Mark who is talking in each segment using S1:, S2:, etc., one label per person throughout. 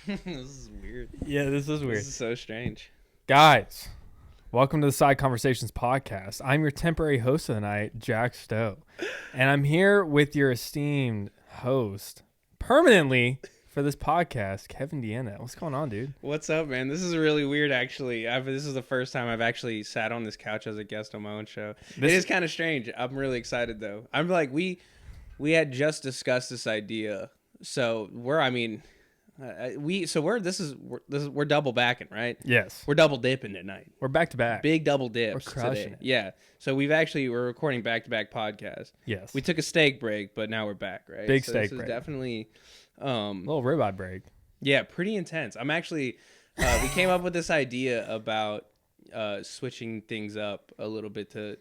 S1: This is weird.
S2: Yeah, this is weird.
S1: This is so strange.
S2: Guys, welcome to the SideConversations podcast. I'm your temporary host of the night, Jack Stowe. And I'm here with your esteemed host, permanently for this podcast, Kevin Deanna. What's going on, dude?
S1: What's up, man? This is really weird, actually. This is the first time I've actually sat on this couch as a guest on my own show. It is kind of strange. I'm really excited, though. I'm like, we had just discussed this idea. So we're double backing, right?
S2: Yes.
S1: We're double dipping tonight.
S2: We're back to back.
S1: Big double dips.
S2: We're crushing
S1: today.
S2: it.
S1: Yeah. So we're recording back to back podcasts.
S2: Yes.
S1: We took a steak break, but now we're back, right?
S2: Big
S1: so
S2: steak
S1: this is
S2: break.
S1: Definitely
S2: Little ribeye break.
S1: Yeah, pretty intense. I'm actually we came up with this idea about switching things up a little bit to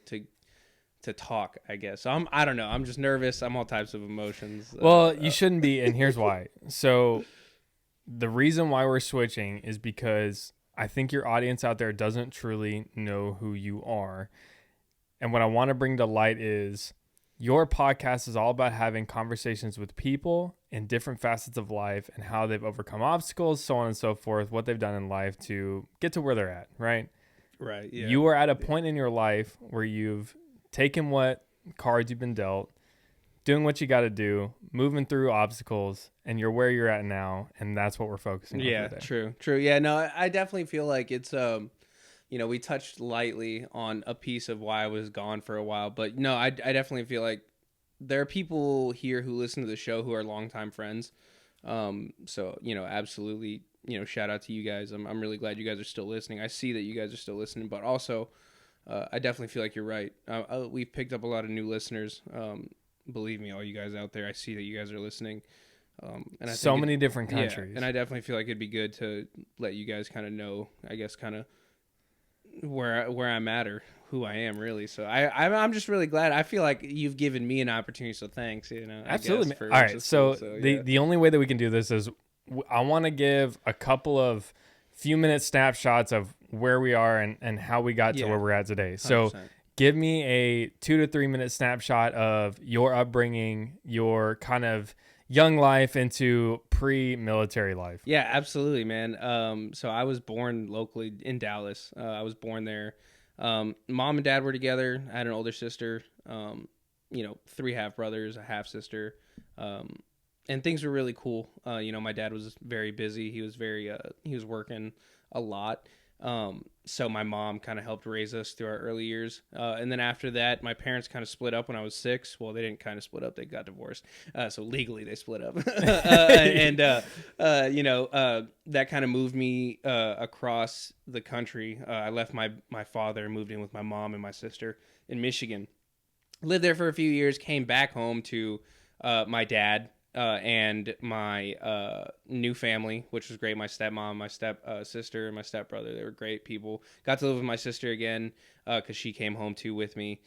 S1: talk, I guess. So I don't know. I'm just nervous. I'm all types of emotions.
S2: Well, you shouldn't be, and here's why. So the reason why we're switching is because I think your audience out there doesn't truly know who you are. And what I want to bring to light is your podcast is all about having conversations with people in different facets of life and how they've overcome obstacles, so on and so forth, what they've done in life to get to where they're at, right?
S1: Right, yeah.
S2: You are at a point in your life where you've taken what cards you've been dealt, doing what you got to do, moving through obstacles, and you're where you're at now, and that's what we're focusing on today.
S1: True. Yeah, no, I definitely feel like it's we touched lightly on a piece of why I was gone for a while, but no, I definitely feel like there are people here who listen to the show who are longtime friends. So, absolutely, shout out to you guys. I'm really glad you guys are still listening. I see that you guys are still listening, but also I definitely feel like you're right. We've picked up a lot of new listeners. Believe me, all you guys out there, I see that you guys are listening. And I
S2: so
S1: think
S2: many different countries.
S1: Yeah, and I definitely feel like it'd be good to let you guys kind of know, I guess, kind of where I'm at or who I am, really. So I'm just really glad. I feel like you've given me an opportunity, so thanks.
S2: Absolutely. All right. So the only way that we can do this is I want to give a couple of few minute snapshots of where we are and how we got to where we're at today. So 100%. Give me a 2 to 3 minute snapshot of your upbringing, your kind of young life into pre-military life.
S1: Yeah, absolutely, man. So I was born locally in Dallas. I was born there. Mom and dad were together. I had an older sister, 3 half brothers, a half sister. And things were really cool. My dad was very busy. He was working a lot. So my mom kind of helped raise us through our early years. And then after that, my parents kind of split up when I was 6. Well, they didn't kind of split up. They got divorced. So legally they split up. That kind of moved me across the country. I left my father and moved in with my mom and my sister in Michigan. Lived there for a few years, came back home to my dad. And my new family, which was great. My stepmom, my sister, and my stepbrother. They were great people. Got to live with my sister again because she came home too with me.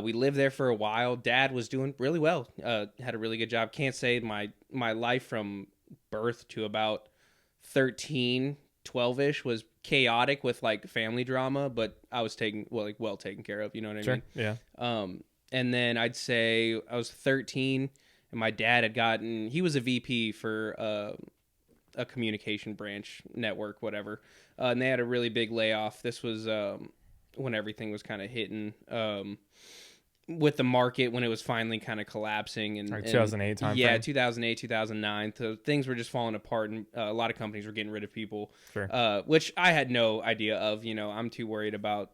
S1: We lived there for a while. Dad was doing really well. Had a really good job. Can't say my life from birth to about 13, 12-ish was chaotic with like family drama, but I was well taken care of. You know what I mean?
S2: Yeah.
S1: And then I'd say I was 13. And my dad he was a VP for a communication branch network, whatever. And they had a really big layoff. This was when everything was kind of hitting with the market, when it was finally kind of collapsing. And
S2: 2008 time
S1: Yeah,
S2: frame.
S1: 2008, 2009. So things were just falling apart, and a lot of companies were getting rid of people,
S2: sure.
S1: Which I had no idea of. I'm too worried about,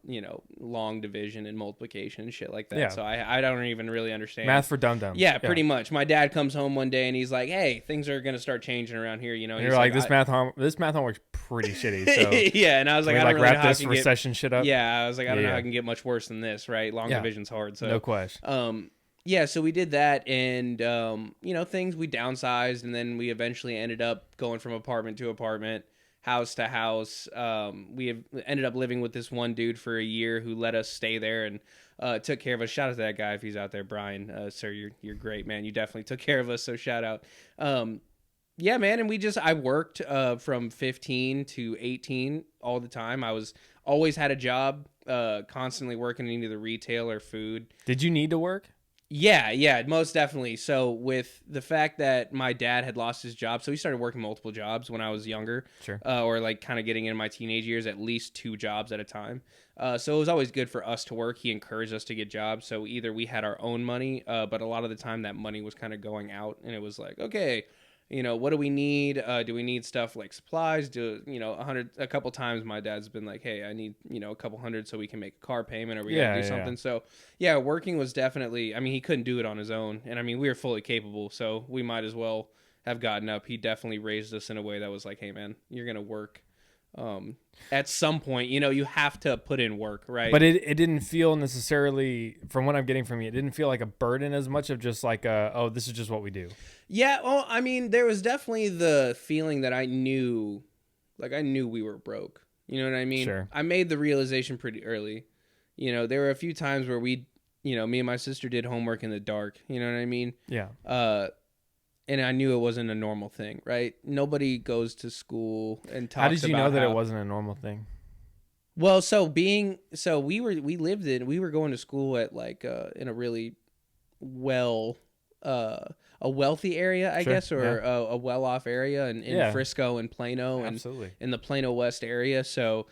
S1: long division and multiplication and shit like that.
S2: Yeah.
S1: So I don't even really understand.
S2: Math for dum-dums.
S1: Yeah, pretty much. My dad comes home one day and he's like, "Hey, things are going to start changing around here."
S2: And you're like, this math homework's pretty shitty. So
S1: yeah, and I was like, I don't really know how I can
S2: recession shit up.
S1: Yeah, I was like, I don't know how I can get much worse than this, right? Long division's hard. So
S2: no question.
S1: Yeah, so we did that, and things we downsized, and then we eventually ended up going from apartment to apartment, house to house. We ended up living with this one dude for a year who let us stay there and took care of us. Shout out to that guy if he's out there, Brian. Sir, you're great, man. You definitely took care of us, so shout out. Yeah, man, and I worked from 15 to 18 all the time. I always had a job, constantly working in either retail or food.
S2: Did you need to work?
S1: Yeah, most definitely. So with the fact that my dad had lost his job, so he started working multiple jobs when I was younger,
S2: Sure.
S1: or like kind of getting in my teenage years, at least 2 jobs at a time. So it was always good for us to work. He encouraged us to get jobs. So either we had our own money, but a lot of the time that money was kind of going out, and it was like, okay, what do we need? Do we need stuff like supplies? A couple times my dad's been like, hey, I need, a couple hundred so we can make a car payment, or we got to do something. So yeah, working was definitely, I mean, he couldn't do it on his own. And I mean, we were fully capable, so we might as well have gotten up. He definitely raised us in a way that was like, hey man, you're going to work. At some point, you have to put in work, right?
S2: But it didn't feel necessarily, from what I'm getting from you, it didn't feel like a burden as much of just like, oh, this is just what we do.
S1: Yeah, well, I mean, there was definitely the feeling that I knew we were broke. You know what I mean?
S2: Sure.
S1: I made the realization pretty early. There were a few times where me and my sister did homework in the dark. You know what I mean?
S2: Yeah.
S1: And I knew it wasn't a normal thing, right? Nobody goes to school and talks about
S2: how did you know that it wasn't a normal thing?
S1: Well, we were going to school at like in a really a wealthy area, I guess, or a well-off area in Frisco and Plano,
S2: Absolutely.
S1: and in the Plano West area. So,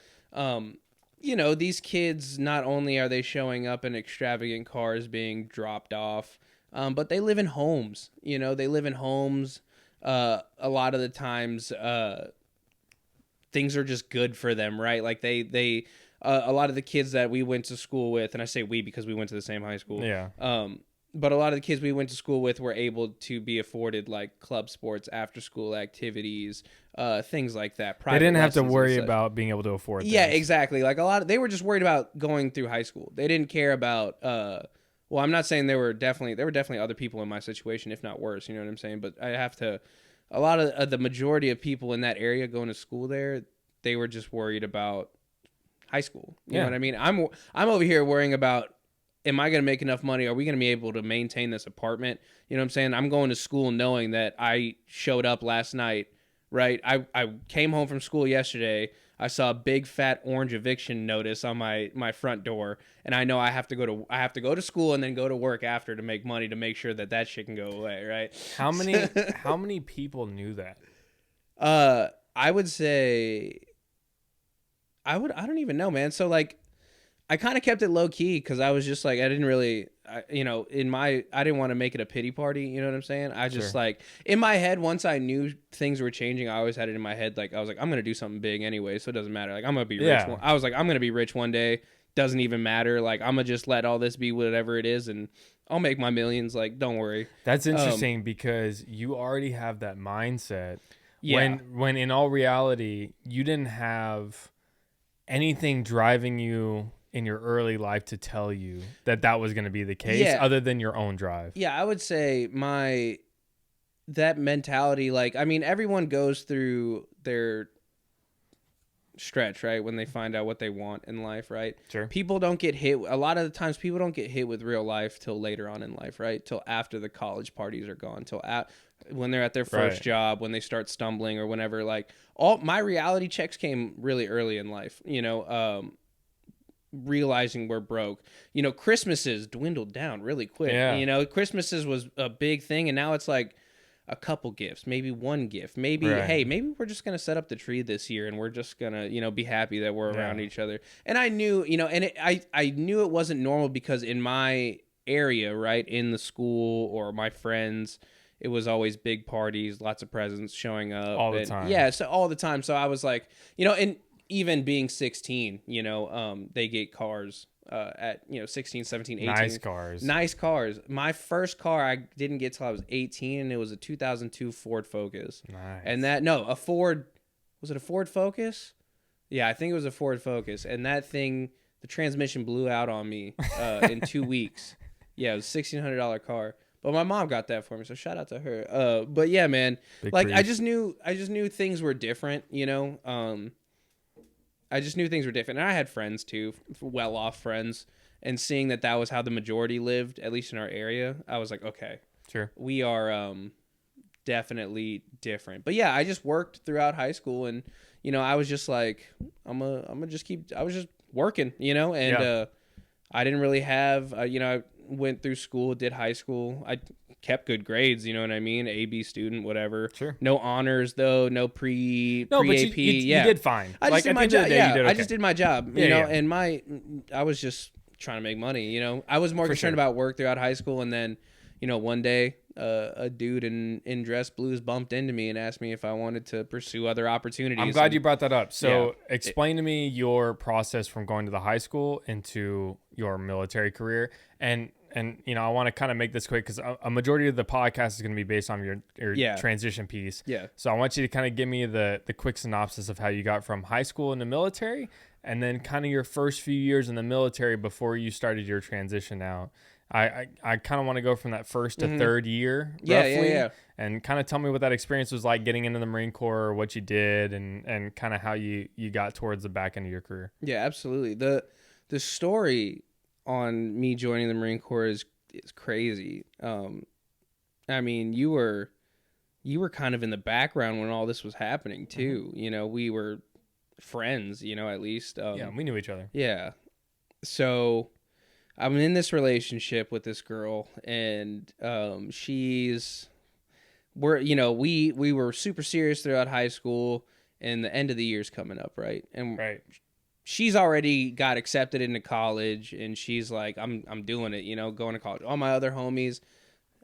S1: these kids, not only are they showing up in extravagant cars being dropped off, but they live in homes. They live in homes. A lot of the times, things are just good for them, right? Like they a lot of the kids that we went to school with, and I say we because we went to the same high school.
S2: Yeah.
S1: But a lot of the kids we went to school with were able to be afforded like club sports, after school activities, things like that.
S2: They didn't have to worry about being able to afford things.
S1: Yeah, exactly. Like they were just worried about going through high school. They didn't care about well, I'm not saying there were definitely other people in my situation, if not worse, you know what I'm saying? But a lot of the majority of people in that area going to school there, they were just worried about high school. You know what I mean? I'm over here worrying about, am I going to make enough money? Are we going to be able to maintain this apartment? You know what I'm saying? I'm going to school knowing that I showed up last night, right? I came home from school yesterday. I saw a big fat orange eviction notice on my front door, and I know I have to go to school and then go to work after to make money to make sure that shit can go away, right?
S2: How many people knew that?
S1: I would say I don't even know, man. So like I kind of kept it low key because I was just like, I didn't really, I didn't want to make it a pity party. You know what I'm saying? I just like in my head, once I knew things were changing, I always had it in my head. Like, I was like, I'm going to do something big anyway. So it doesn't matter. Like, I'm going to be rich. I was like, I'm going to be rich one day. Doesn't even matter. Like, I'm going to just let all this be whatever it is. And I'll make my millions. Like, don't worry.
S2: That's interesting because you already have that mindset.
S1: Yeah.
S2: When in all reality, you didn't have anything driving you in your early life to tell you that was going to be the case other than your own drive.
S1: Yeah, I would say that mentality, like, I mean, everyone goes through their stretch, right? When they find out what they want in life, right?
S2: Sure.
S1: People don't get hit. A lot of the times people don't get hit with real life till later on in life, right? Till after the college parties are gone, when they're at their first job, when they start stumbling or whenever, like all my reality checks came really early in life, realizing we're broke. Christmases dwindled down really quick. Christmases was a big thing, and now it's like a couple gifts, maybe one gift, maybe hey, maybe we're just gonna set up the tree this year and we're just gonna be happy that we're around each other. And I knew I knew it wasn't normal because in my area, right, in the school or my friends, it was always big parties, lots of presents showing up
S2: all the time.
S1: Yeah, so all the time. So I was like, and even being 16, they get cars at 16, 17, 18. Nice cars. My first car I didn't get till I was 18, and it was a 2002 Ford Focus.
S2: Nice.
S1: And was it a Ford Focus? Yeah, I think it was a Ford Focus. And that thing, the transmission blew out on me in 2 weeks. Yeah, it was a $1,600 car. But my mom got that for me, so shout out to her. But yeah, man,
S2: Big
S1: like
S2: preach.
S1: I just knew things were different, I just knew things were different. And I had friends too, well-off friends, and seeing that was how the majority lived, at least in our area, I was like, okay,
S2: sure,
S1: we are definitely different. But yeah, I just worked throughout high school, and I was just like, I was just working, and I didn't really have, went through school, did high school. I kept good grades, you know what I mean? A/B student, whatever.
S2: Sure.
S1: No honors though, no
S2: No,
S1: pre-AP.
S2: but you did fine.
S1: I just did my job. Yeah, I just did my job, you know, and I was just trying to make money, you know. I was more concerned about work throughout high school, and then, you know, one day a dude in dress blues bumped into me and asked me if I wanted to pursue other opportunities.
S2: I'm glad you brought that up. So explain to me your process from going to the high school into your military career. And you know, I want to kind of make this quick because a majority of the podcast is going to be based on your transition piece.
S1: Yeah.
S2: So I want you to kind of give me the quick synopsis of how you got from high school into military, and then kind of your first few years in the military before you started your transition out. I kind of want to go from that first to third year, roughly, and kind of tell me what that experience was like getting into the Marine Corps, what you did, and kind of how you got towards the back end of your career.
S1: Yeah, absolutely. The story on me joining the Marine Corps is crazy. I mean, you were kind of in the background when all this was happening too. You know, we were friends, you know, at least.
S2: Yeah, we knew each other.
S1: Yeah. So I'm in this relationship with this girl, and we were super serious throughout high school, and the end of the year's coming up, right? And she's already got accepted into college, and she's like, I'm doing it, you know, going to college. All my other homies,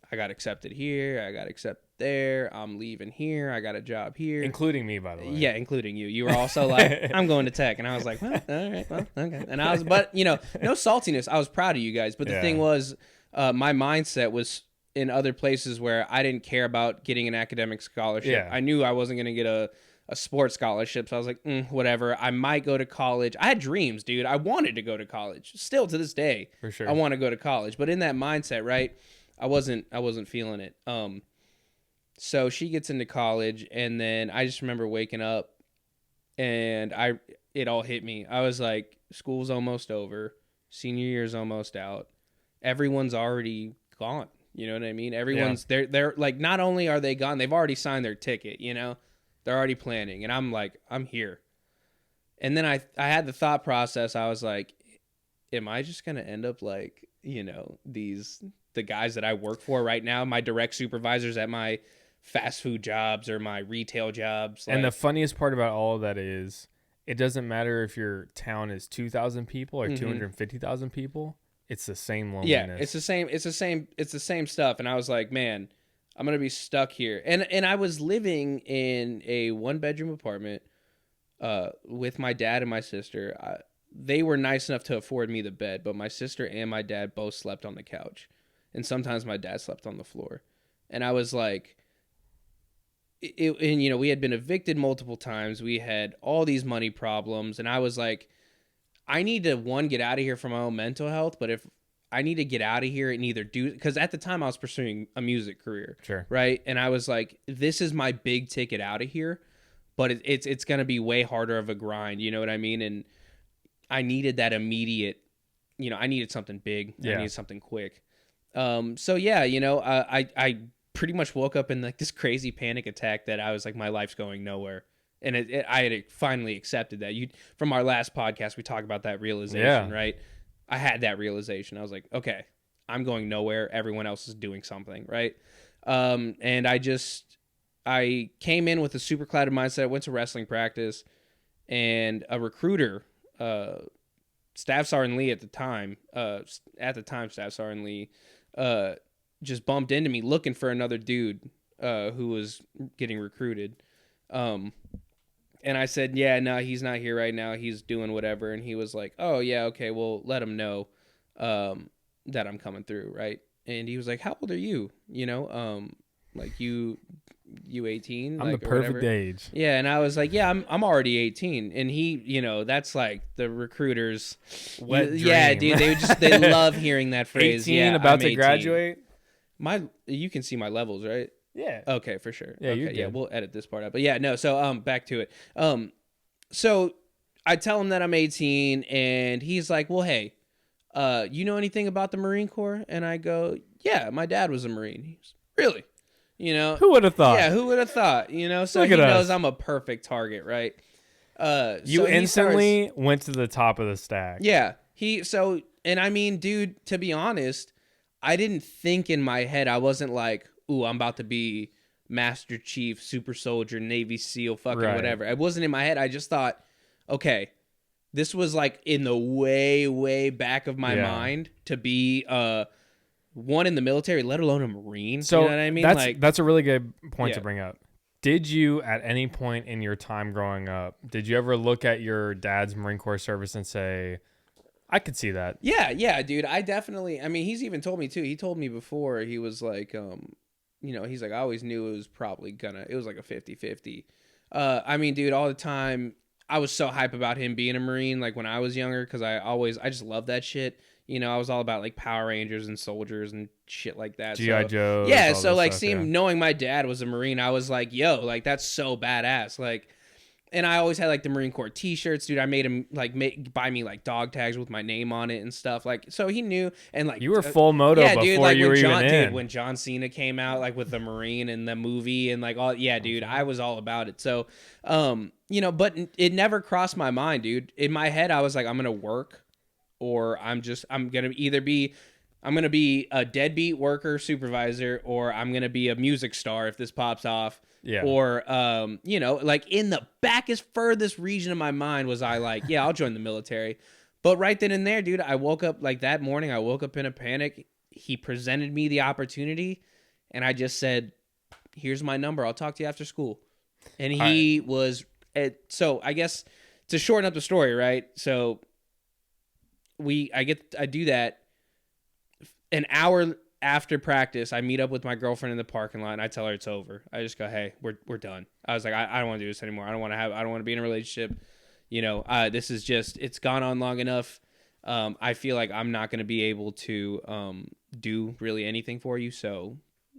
S1: I got accepted here, I got accepted there, I'm leaving here, I got a job here.
S2: Including me, by the way.
S1: Yeah, including you. You were also like, I'm going to tech. And I was like, well, all right, well, okay. And I was, but, you know, no saltiness. I was proud of you guys. But the thing was, my mindset was in other places where I didn't care about getting an academic scholarship.
S2: Yeah.
S1: I knew I wasn't going to get a sports scholarship. So I was like, whatever. I might go to college. I had dreams, dude. I wanted to go to college. Still to this day.
S2: For sure.
S1: I want to go to college. But in that mindset, right, I wasn't feeling it. So she gets into college, and then I just remember waking up, and it all hit me. I was like, school's almost over. Senior year's almost out. Everyone's already gone. You know what I mean? Everyone's they're like, not only are they gone, they've already signed their ticket, you know? They're already planning. And I'm like, I'm here. And then I had the thought process. I was like, am I just going to end up like, you know, the guys that I work for right now, my direct supervisors at my fast food jobs or my retail jobs.
S2: And the funniest part about all of that is it doesn't matter if your town is 2,000 people or 250,000 people. It's the same loneliness.
S1: Yeah, it's the same stuff. And I was like, man, I'm going to be stuck here. And I was living in a 1-bedroom apartment with my dad and my sister. They were nice enough to afford me the bed, but my sister and my dad both slept on the couch. And sometimes my dad slept on the floor. And I was like, and you know, we had been evicted multiple times. We had all these money problems, and I was like, I need to get out of here for my own mental health. But if I need to get out of here and either do, because at the time I was pursuing a music career, right? And I was like, this is my big ticket out of here, but it's gonna be way harder of a grind. You know what I mean? And I needed that immediate. You know, I needed something big. I needed something quick. So yeah, you know, I pretty much woke up in like this crazy panic attack that I was like, my life's going nowhere. And I had finally accepted that. From our last podcast, we talked about that realization, right? I had that realization. I was like, okay, I'm going nowhere. Everyone else is doing something, right? And I came in with a super clouded mindset, went to wrestling practice, and a recruiter, Staff Sergeant Lee at the time, Staff Sergeant Lee, just bumped into me looking for another dude who was getting recruited. And I said, yeah, no, he's not here right now. He's doing whatever. And he was like, oh, yeah, okay, well, let him know that I'm coming through, right? And he was like, how old are you? You know, like you 18?
S2: I'm
S1: like,
S2: the perfect age.
S1: Yeah, and I was like, yeah, I'm already 18. And he, you know, that's like the recruiters.
S2: Wet dream.
S1: Yeah, dude, they love hearing that phrase.
S2: 18,
S1: yeah,
S2: about
S1: I'm
S2: to
S1: 18.
S2: graduate.
S1: You can see my levels, right?
S2: Yeah.
S1: Okay, for sure.
S2: Yeah,
S1: okay, yeah, we'll edit this part out. But yeah, no, so back to it. So I tell him that I'm 18, and he's like, well, hey, you know anything about the Marine Corps? And I go, yeah, my dad was a Marine. He's really? You know?
S2: Who would have thought?
S1: Yeah, who would have thought? You know, so he knows I'm a perfect target, right?
S2: You so instantly went to the top of the stack.
S1: Yeah. And I mean, dude, to be honest, I didn't think in my head, I wasn't like, ooh, I'm about to be Master Chief, Super Soldier, Navy SEAL, fucking whatever. It wasn't in my head. I just thought, okay, this was like in the way, way back of my mind to be one in the military, let alone a Marine.
S2: So
S1: you know what I mean?
S2: That's a really good point to bring up. Did you, at any point in your time growing up, did you ever look at your dad's Marine Corps service and say, I could see that?
S1: Yeah, dude. I definitely, I mean, he's even told me too. He told me before, he was like, he's like, I always knew it was probably it was like a 50-50. I mean, dude, all the time, I was so hype about him being a Marine, like when I was younger, because I just love that shit. You know, I was all about like Power Rangers and soldiers and shit like that.
S2: G.I. Joe.
S1: Yeah, so like knowing my dad was a Marine, I was like, yo, like that's so badass. Like, and I always had like the Marine Corps t-shirts, dude. I made him like buy me like dog tags with my name on it and stuff. Like, so he knew. And like,
S2: you were full moto before
S1: dude, like
S2: you were even in.
S1: Dude, when John Cena came out like with the Marine and the movie and like all, yeah, dude, I was all about it. So, but it never crossed my mind, dude. In my head, I was like, I'm gonna work, or I'm gonna either be a deadbeat worker supervisor, or I'm gonna be a music star if this pops off.
S2: Yeah.
S1: Or, like in the furthest region of my mind was I like, yeah, I'll join the military. But right then and there, dude, I woke up like that morning. I woke up in a panic. He presented me the opportunity, and I just said, "Here's my number. I'll talk to you after school." And he was. So I guess to shorten up the story, right? So I do that. An hour after practice, I meet up with my girlfriend in the parking lot, and I tell her it's over. I just go, hey, we're done. I was like, I don't want to do this anymore. I don't want to be in a relationship. This is just, it's gone on long enough. I feel like I'm not going to be able to do really anything for you, so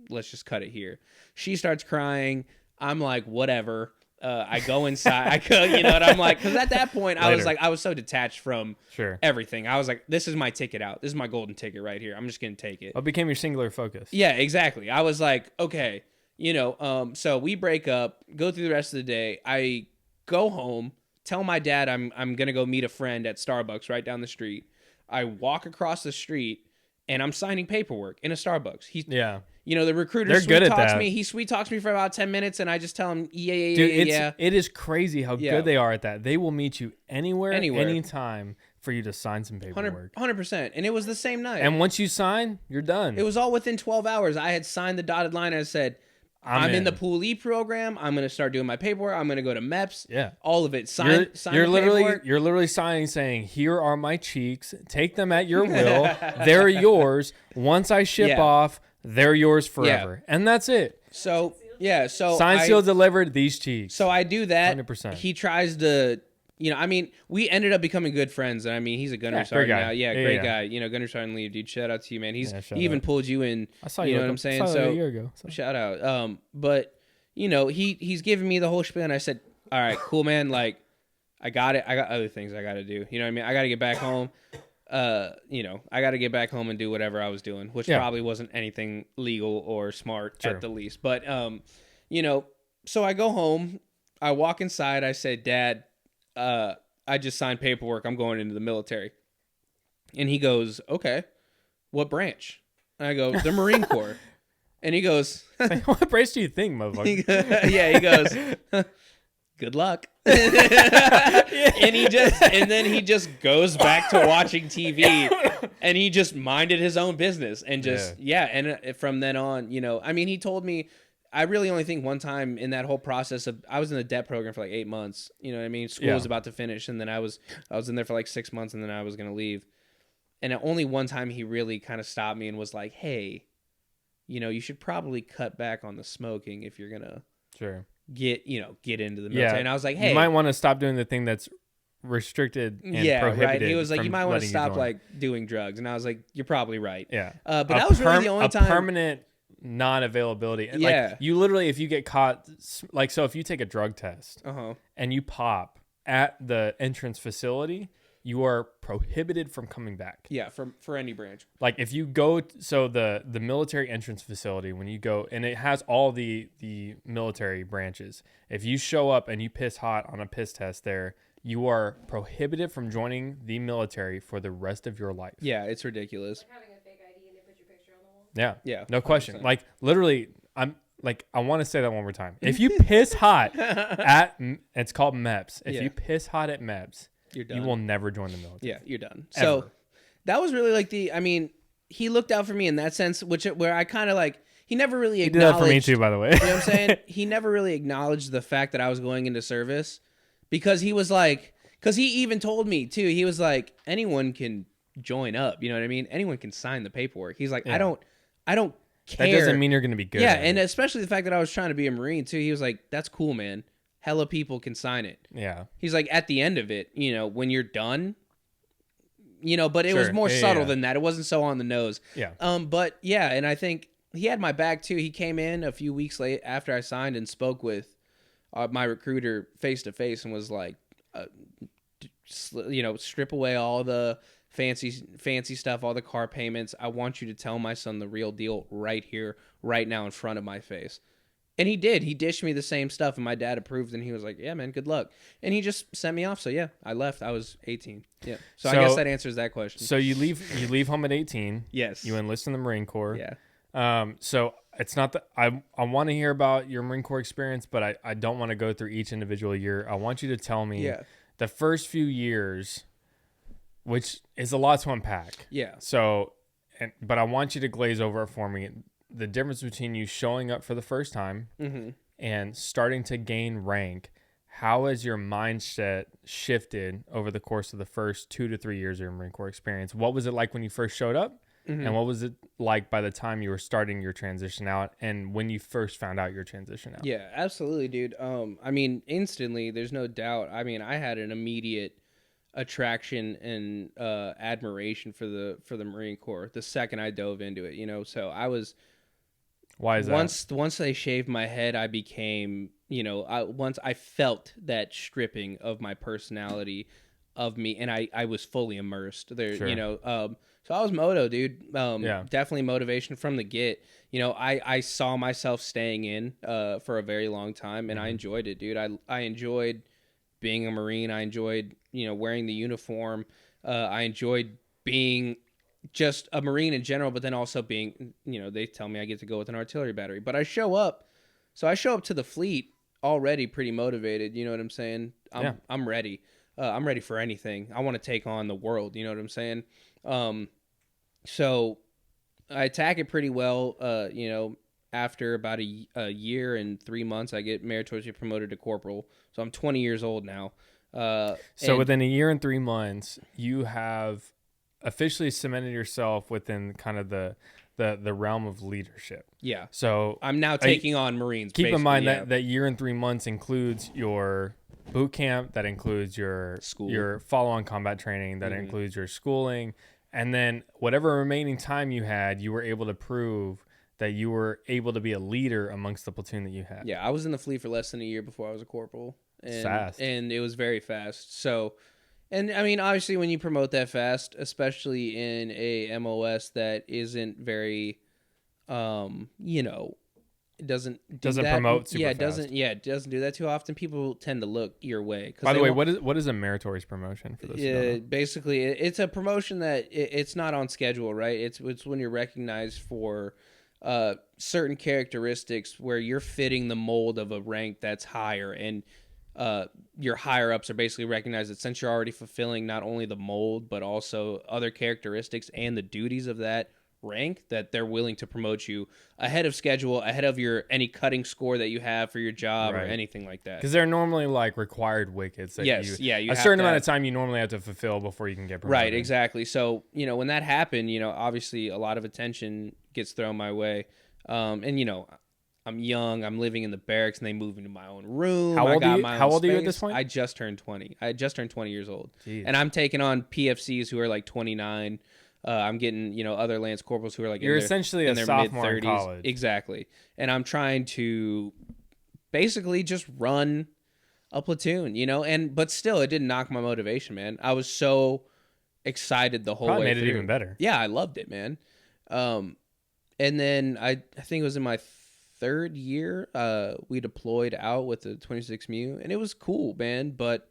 S1: let's just cut it here. She starts crying. I'm like, whatever. I go inside. And I'm like, because at that point, I was so detached from everything. I was like, this is my ticket out. This is my golden ticket right here. I'm just going to take it.
S2: What became your singular focus?
S1: Yeah, exactly. I was like, okay, so we break up, go through the rest of the day. I go home, tell my dad I'm going to go meet a friend at Starbucks right down the street. I walk across the street, and I'm signing paperwork in a Starbucks. The recruiter sweet talks me for about 10 minutes, and I just tell him, yeah.
S2: It is crazy how good they are at that. They will meet you anywhere, anytime for you to sign some paperwork.
S1: 100%. And it was the same night.
S2: And once you sign, you're done.
S1: It was all within 12 hours. I had signed the dotted line. I said, I'm in the Pool E program. I'm going to start doing my paperwork. I'm going to go to MEPS.
S2: Yeah.
S1: All of it.
S2: You're literally signing saying, here are my cheeks. Take them at your will. They're yours. Once I ship off, they're yours forever. Yeah. And that's it.
S1: So
S2: signed, sealed, delivered, these cheeks.
S1: So I do that.
S2: 100%.
S1: He tries to, we ended up becoming good friends. And I mean, he's a gunner sergeant now. Yeah, great guy. Gunner sergeant lead, dude. Shout out to you, man. He even pulled you in.
S2: I saw
S1: you know what I'm saying? So
S2: a year ago. So.
S1: Shout out. But he's giving me the whole spiel, and I said, all right, cool, man. Like, I got it. I got other things I got to do. You know what I mean? I got to get back home. I got to get back home and do whatever I was doing, which probably wasn't anything legal or smart at the least. But, so I go home, I walk inside, I say, Dad, I just signed paperwork. I'm going into the military. And he goes, okay, what branch? And I go, the Marine Corps. And he goes,
S2: what branch do you think, motherfucker?
S1: He goes, good luck. And then he just goes back to watching TV, and he just minded his own business and just and from then on, he told me, I really only think one time in that whole process of, I was in the debt program for like 8 months, you know what I mean? School was about to finish, and then I was in there for like 6 months, and then I was going to leave. And only one time he really kind of stopped me and was like, hey, you should probably cut back on the smoking if you're going to get into the military. Yeah. And I was like, hey,
S2: you might want to stop doing the thing that's restricted and prohibited. Right.
S1: He was like, you might want to stop like doing drugs. And I was like, you're probably right.
S2: Yeah.
S1: But that was really the only time.
S2: Permanent non-availability. Yeah. Like, you literally, if you get caught, like, so if you take a drug test and you pop at the entrance facility, you are prohibited from coming back.
S1: Yeah, for any branch.
S2: Like if you go, so the military entrance facility, when you go, and it has all the military branches. If you show up and you piss hot on a piss test there, you are prohibited from joining the military for the rest of your life.
S1: Yeah, it's ridiculous.
S3: Having a fake ID and they put your picture on
S2: Yeah.
S1: Yeah.
S2: No question.
S1: 100%.
S2: Like literally, I want to say that one more time. If you piss hot it's called MEPS. If you piss hot at MEPS,
S1: you're done.
S2: you will never join the military.
S1: Yeah, you're done.
S2: Ever.
S1: So that was really like he looked out for me in that sense, where I kind of like, he never really acknowledged.
S2: He did that for me too, by the way.
S1: You know what I'm saying? He never really acknowledged the fact that I was going into service, because he was like, because he even told me too, he was like, anyone can join up. You know what I mean? Anyone can sign the paperwork. He's like, I don't care.
S2: That doesn't mean you're going to be good.
S1: Yeah, and especially the fact that I was trying to be a Marine too. He was like, that's cool, man. Hella people can sign it.
S2: Yeah.
S1: He's like, at the end of it, when you're done, but it was more subtle than that. It wasn't so on the nose.
S2: Yeah.
S1: But yeah, and I think he had my back too. He came in a few weeks late after I signed and spoke with my recruiter face to face and was like, strip away all the fancy stuff, all the car payments. I want you to tell my son the real deal right here, right now in front of my face. And he did. He dished me the same stuff, and my dad approved, and he was like, yeah, man, good luck. And he just sent me off. So, yeah, I left. I was 18. Yeah. So I guess that answers that question.
S2: So you leave home at 18.
S1: Yes.
S2: You enlist in the Marine Corps.
S1: Yeah.
S2: So it's not that I want to hear about your Marine Corps experience, but I don't want to go through each individual year. I want you to tell me the first few years, which is a lot to unpack.
S1: Yeah.
S2: So, but I want you to glaze over it for me. The difference between you showing up for the first time and starting to gain rank. How has your mindset shifted over the course of the first 2 to 3 years of your Marine Corps experience? What was it like when you first showed up? And what was it like by the time you were starting your transition out, and when you first found out your transition out?
S1: Yeah, absolutely, dude. Instantly, there's no doubt. I had an immediate attraction and admiration for the Marine Corps the second I dove into it. So I was.
S2: Why is that?
S1: Once they shaved my head, I became, once I felt that stripping of my personality of me, and I was fully immersed there. Sure. So I was moto, dude. Definitely motivation from the get. I saw myself staying in for a very long time, and I enjoyed it, dude. I enjoyed being a Marine. I enjoyed wearing the uniform. I enjoyed being just a Marine in general, but then also being, they tell me I get to go with an artillery battery, but I show up to the fleet already pretty motivated. You know what I'm saying? I'm ready. I'm ready for anything. I want to take on the world. You know what I'm saying? So I attack it pretty well. After about a year and 3 months, I get meritoriously promoted to corporal. So I'm 20 years old now.
S2: So within a year and 3 months, you have officially cemented yourself within kind of the realm of leadership.
S1: Yeah.
S2: So
S1: I'm now taking on Marines.
S2: Keep in mind that year and 3 months includes your boot camp, that includes your
S1: school,
S2: your follow-on combat training, that includes your schooling, and then whatever remaining time you had, you were able to prove that you were able to be a leader amongst the platoon that you had.
S1: Yeah, I was in the fleet for less than a year before I was a corporal.
S2: Fast.
S1: And it was very fast. So, and obviously when you promote that fast, especially in a MOS that isn't very, it doesn't
S2: promote super
S1: fast.
S2: fast.
S1: It doesn't do that too often. People tend to look your way.
S2: By the way, what is a meritorious promotion for this?
S1: Basically, it's a promotion that it's not on schedule, right? It's when you're recognized for certain characteristics where you're fitting the mold of a rank that's higher, and your higher ups are basically recognized that since you're already fulfilling not only the mold but also other characteristics and the duties of that rank, that they're willing to promote you ahead of schedule, ahead of any cutting score that you have for your job or anything like that.
S2: Because they're normally like required wickets. That
S1: you
S2: a certain amount of time you normally have to fulfill before you can get promoted.
S1: Right, exactly. So when that happened, obviously a lot of attention gets thrown my way, and I'm young. I'm living in the barracks, and they moved into my own room.
S2: How old are you at this point?
S1: I just turned 20. I just turned 20 years old.
S2: Jeez.
S1: And I'm taking on PFCs who are like 29. I'm getting other lance corporals who are like
S2: you're essentially a sophomore in college.
S1: Exactly. And I'm trying to basically just run a platoon, but still it didn't knock my motivation, man. I was so excited the whole way
S2: made
S1: through.
S2: It even better.
S1: Yeah, I loved it, man. And then I think it was in my third year, we deployed out with the 26 Mu, and it was cool, man. But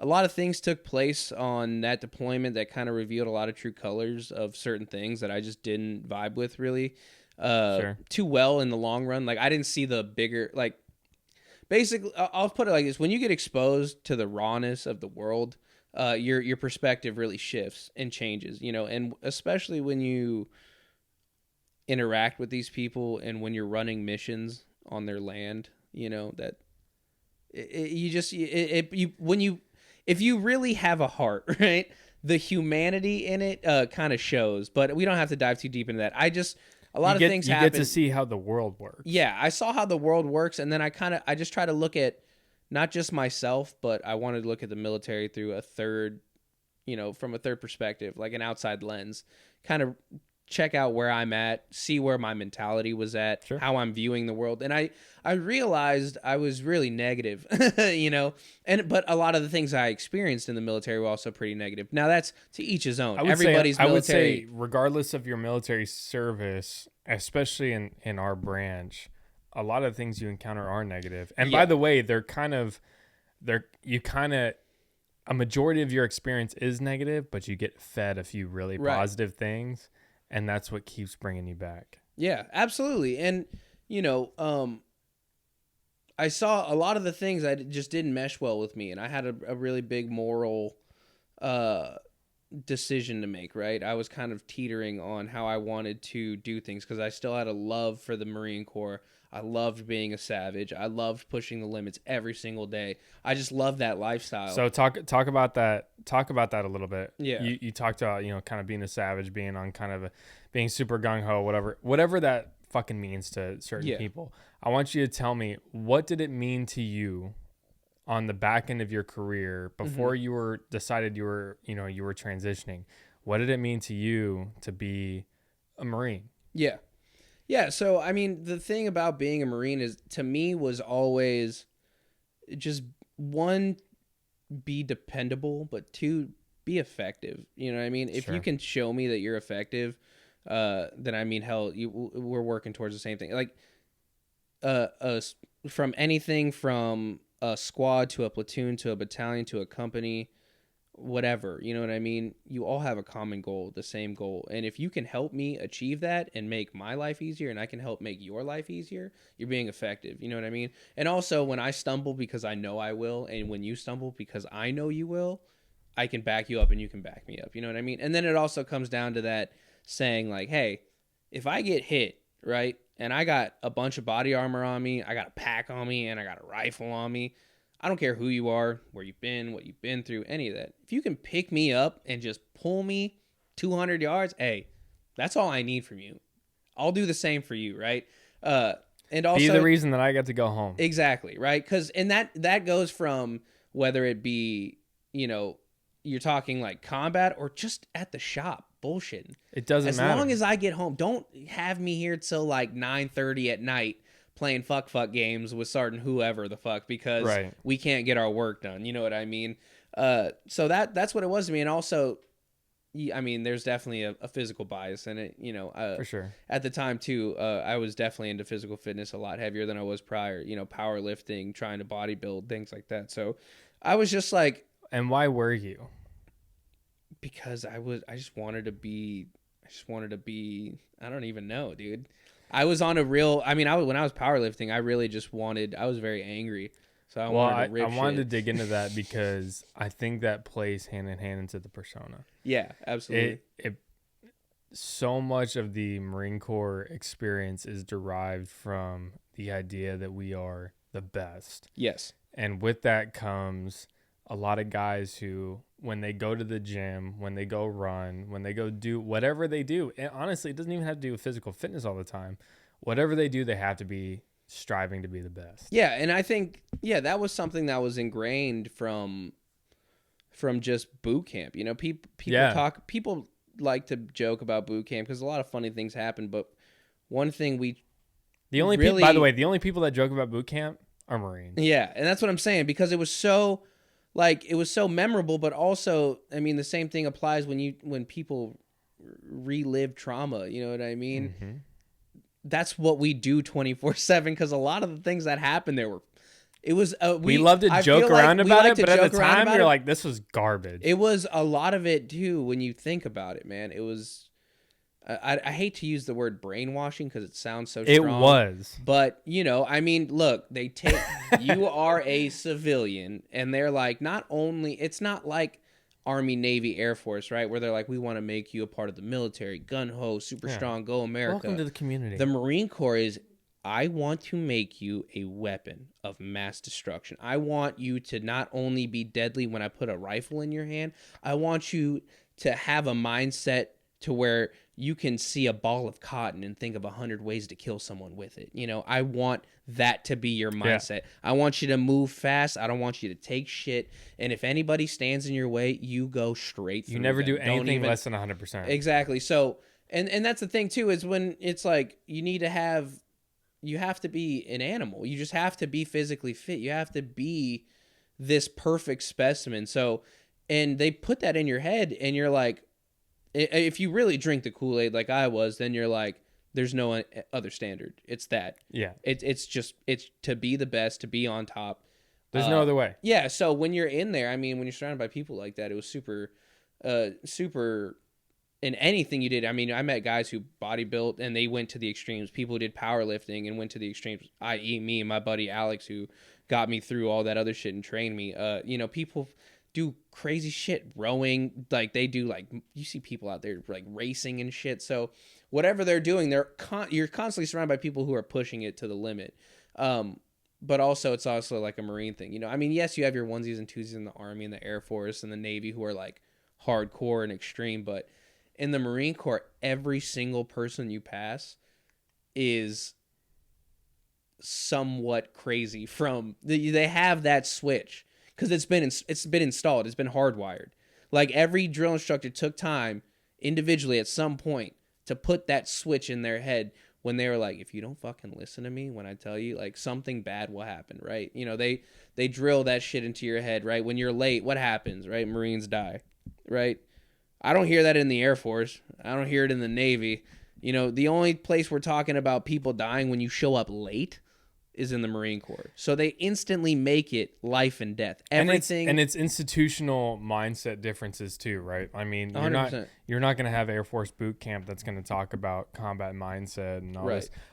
S1: a lot of things took place on that deployment that kind of revealed a lot of true colors of certain things that I just didn't vibe with, really. too well in the long run. Like, I didn't see the bigger, like, basically, I'll put it like this: when you get exposed to the rawness of the world, your perspective really shifts and changes, you know, and especially when you interact with these people and when you're running missions on their land, you know, that if you really have a heart, right, the humanity in it kind of shows. But we don't have to dive too deep into that. A lot of things happen.
S2: You get to see how the world works.
S1: Yeah, I saw how the world works, and then I just try to look at not just myself, but I wanted to look at the military through a third, you know, from a third perspective, like an outside lens, kind of check out where I'm at, see where my mentality was at,
S2: Sure.
S1: how I'm viewing the world. And I realized I was really negative, you know, but a lot of the things I experienced in the military were also pretty negative. Now, that's to each his own. Everybody's military.
S2: I would say, regardless of your military service, especially in our branch, a lot of things you encounter are negative. And by the way, a majority of your experience is negative, but you get fed a few really positive things. And that's what keeps bringing you back.
S1: Yeah, absolutely. And, you know, I saw a lot of the things that just didn't mesh well with me. And I had a really big moral decision to make, right? I was kind of teetering on how I wanted to do things because I still had a love for the Marine Corps. I loved being a savage. I loved pushing the limits every single day. I just loved that lifestyle.
S2: So talk about that. Talk about that a little bit.
S1: Yeah.
S2: You talked about, you know, kind of being a savage, being on kind of being super gung ho, whatever that fucking means to certain people. I want you to tell me, what did it mean to you on the back end of your career before you were decided you were transitioning? What did it mean to you to be a Marine?
S1: Yeah. Yeah, so, I mean, the thing about being a Marine is, to me, was always just, one, be dependable, but two, be effective. You know what I mean? If you can show me that you're effective, then, I mean, hell, we're working towards the same thing. Like, from anything from a squad to a platoon to a battalion to a company, whatever, you know what I mean? You all have a common goal, the same goal. And if you can help me achieve that and make my life easier, and I can help make your life easier, you're being effective. You know what I mean? And also, when I stumble because I know I will, and when you stumble because I know you will, I can back you up and you can back me up. You know what I mean? And then it also comes down to that saying, like, hey, if I get hit, right, and I got a bunch of body armor on me, I got a pack on me, and I got a rifle on me, I don't care who you are, where you've been, what you've been through, any of that. If you can pick me up and just pull me 200 yards, hey, that's all I need from you. I'll do the same for you, right? And also,
S2: be the reason that I get to go home.
S1: Exactly, right? Because that goes from whether it be, you know, you're talking like combat or just at the shop bullshitting.
S2: It doesn't matter.
S1: As long as I get home, don't have me here till like 9:30 at night playing fuck games with Sergeant whoever the fuck because we can't get our work done. You know what I mean? So that's what it was to me. And also, I mean, there's definitely a physical bias in it, you know.
S2: For sure.
S1: At the time, too, I was definitely into physical fitness a lot heavier than I was prior, you know, powerlifting, trying to bodybuild, things like that. So I was just like...
S2: And why were you?
S1: Because I just wanted to be, I don't even know, dude. I was on a real, I mean, when I was powerlifting, I really just wanted, I was very angry. So I wanted to
S2: dig into that because I think that plays hand in hand into the persona.
S1: Yeah, absolutely.
S2: So much of the Marine Corps experience is derived from the idea that we are the best.
S1: Yes.
S2: And with that comes a lot of guys who, when they go to the gym, when they go run, when they go do whatever they do, and honestly, it doesn't even have to do with physical fitness all the time. Whatever they do, they have to be striving to be the best.
S1: Yeah, and I think, that was something that was ingrained from just boot camp. You know, people like to joke about boot camp because a lot of funny things happen, but one thing
S2: by the way, the only people that joke about boot camp are Marines.
S1: Yeah, and that's what I'm saying, because it was so memorable, but also, I mean, the same thing applies when people relive trauma, you know what I mean? Mm-hmm. That's what we do 24/7, because a lot of the things that happened there we love to joke around about it, but at the time you're like, this was garbage. It was a lot of it too when you think about it, man. It was, I hate to use the word brainwashing because it sounds so
S2: It
S1: strong.
S2: was.
S1: But, I mean, look, they take, you are a civilian, and they're like, not only, it's not like Army, Navy, Air Force, right? Where they're like, we want to make you a part of the military, gun-ho, super strong, go America.
S2: Welcome to the community.
S1: The Marine Corps is, I want to make you a weapon of mass destruction. I want you to not only be deadly when I put a rifle in your hand, I want you to have a mindset to where you can see a ball of cotton and think of 100 ways to kill someone with it. I want that to be your mindset. Yeah. I want you to move fast. I don't want you to take shit. And if anybody stands in your way, you go straight through.
S2: You never do anything less than 100%.
S1: Exactly. So, and that's the thing too, is when it's like, you have to be an animal. You just have to be physically fit. You have to be this perfect specimen. So, and they put that in your head, and you're like, if you really drink the Kool-Aid like I was, then you're like, there's no other standard. It's that. Yeah. It's to be the best, to be on top.
S2: There's no other way.
S1: Yeah. So when you're in there, I mean, when you're surrounded by people like that, it was super in anything you did. I mean, I met guys who bodybuilt and they went to the extremes. People who did powerlifting and went to the extremes, i.e. me and my buddy Alex, who got me through all that other shit and trained me. People do crazy shit, rowing, like they do, like you see people out there like racing and shit. So whatever they're doing, you're constantly surrounded by people who are pushing it to the limit. But also it's also like a Marine thing. I mean, yes, you have your onesies and twosies in the Army and the Air Force and the Navy who are like hardcore and extreme, but in the Marine Corps, every single person you pass is somewhat crazy. They have that switch because it's been installed. It's been hardwired. Like every drill instructor took time individually at some point to put that switch in their head when they were like, if you don't fucking listen to me when I tell you, like something bad will happen, right? They drill that shit into your head, right? When you're late, what happens, right? Marines die, right? I don't hear that in the Air Force. I don't hear it in the Navy. The only place we're talking about people dying when you show up late is in the Marine Corps. So they instantly make it life and death. Everything.
S2: And it's institutional mindset differences too, right? I mean, you're not going to have Air Force boot camp that's going to talk about combat mindset and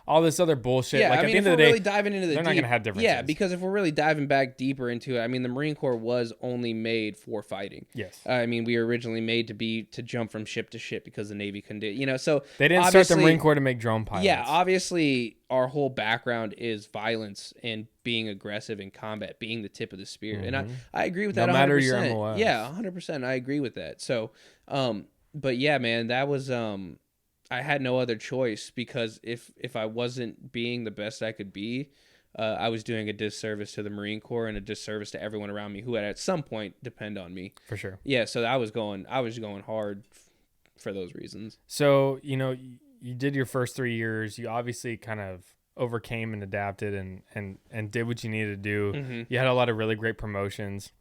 S2: all this other bullshit.
S1: Yeah,
S2: like
S1: at the end of the day, really diving into
S2: they're not going to have differences.
S1: Yeah, because if we're really diving back deeper into it, I mean, the Marine Corps was only made for fighting.
S2: Yes.
S1: I mean, we were originally made to jump from ship to ship because the Navy couldn't do it. So
S2: they didn't start the Marine Corps to make drone pilots.
S1: Yeah, obviously our whole background is violence and being aggressive in combat, being the tip of the spear. Mm-hmm. And I agree with that 100%. No matter your MOS. Yeah, 100%. I agree with that. So, but yeah, man, that was, I had no other choice because if I wasn't being the best I could be, I was doing a disservice to the Marine Corps and a disservice to everyone around me who had at some point depend on me.
S2: For sure.
S1: Yeah. So I was going hard for those reasons.
S2: So, you did your first 3 years. You obviously kind of overcame and adapted and did what you needed to do. Mm-hmm. You had a lot of really great promotions.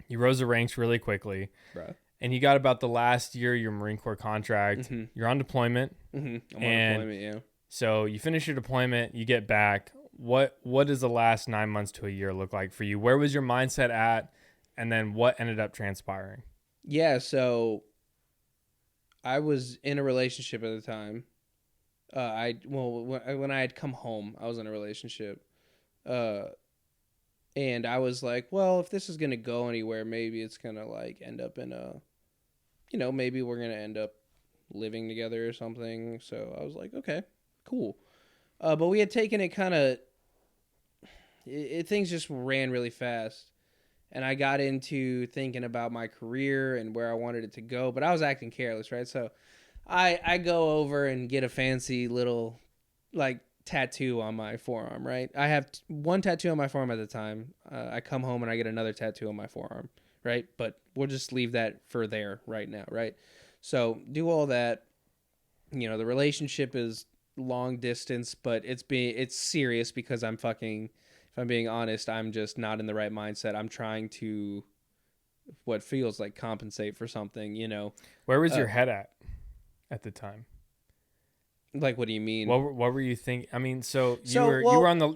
S2: You rose the ranks really quickly.
S1: Bruh.
S2: And you got about the last year of your Marine Corps contract. Mm-hmm. You're on deployment.
S1: Mm-hmm. I'm on deployment, yeah.
S2: So you finish your deployment, you get back. What does the last 9 months to a year look like for you? Where was your mindset at? And then what ended up transpiring?
S1: Yeah, so I was in a relationship at the time. When I had come home, I was in a relationship. And I was like, well, if this is going to go anywhere, maybe it's going to like end up in maybe we're going to end up living together or something. So I was like, okay, cool. But we had taken it kind of, things just ran really fast. And I got into thinking about my career and where I wanted it to go, but I was acting careless, right? So I go over and get a fancy little like tattoo on my forearm, right? I have one tattoo on my forearm at the time. I come home and I get another tattoo on my forearm, right? But we'll just leave that for there right now, right? So do all that. The relationship is long distance, but it's serious because I'm fucking, if I'm being honest, I'm just not in the right mindset. I'm trying to what feels like compensate for something,
S2: Where was your head at the time?
S1: Like, what do you mean?
S2: What were you thinking? I mean, you were on the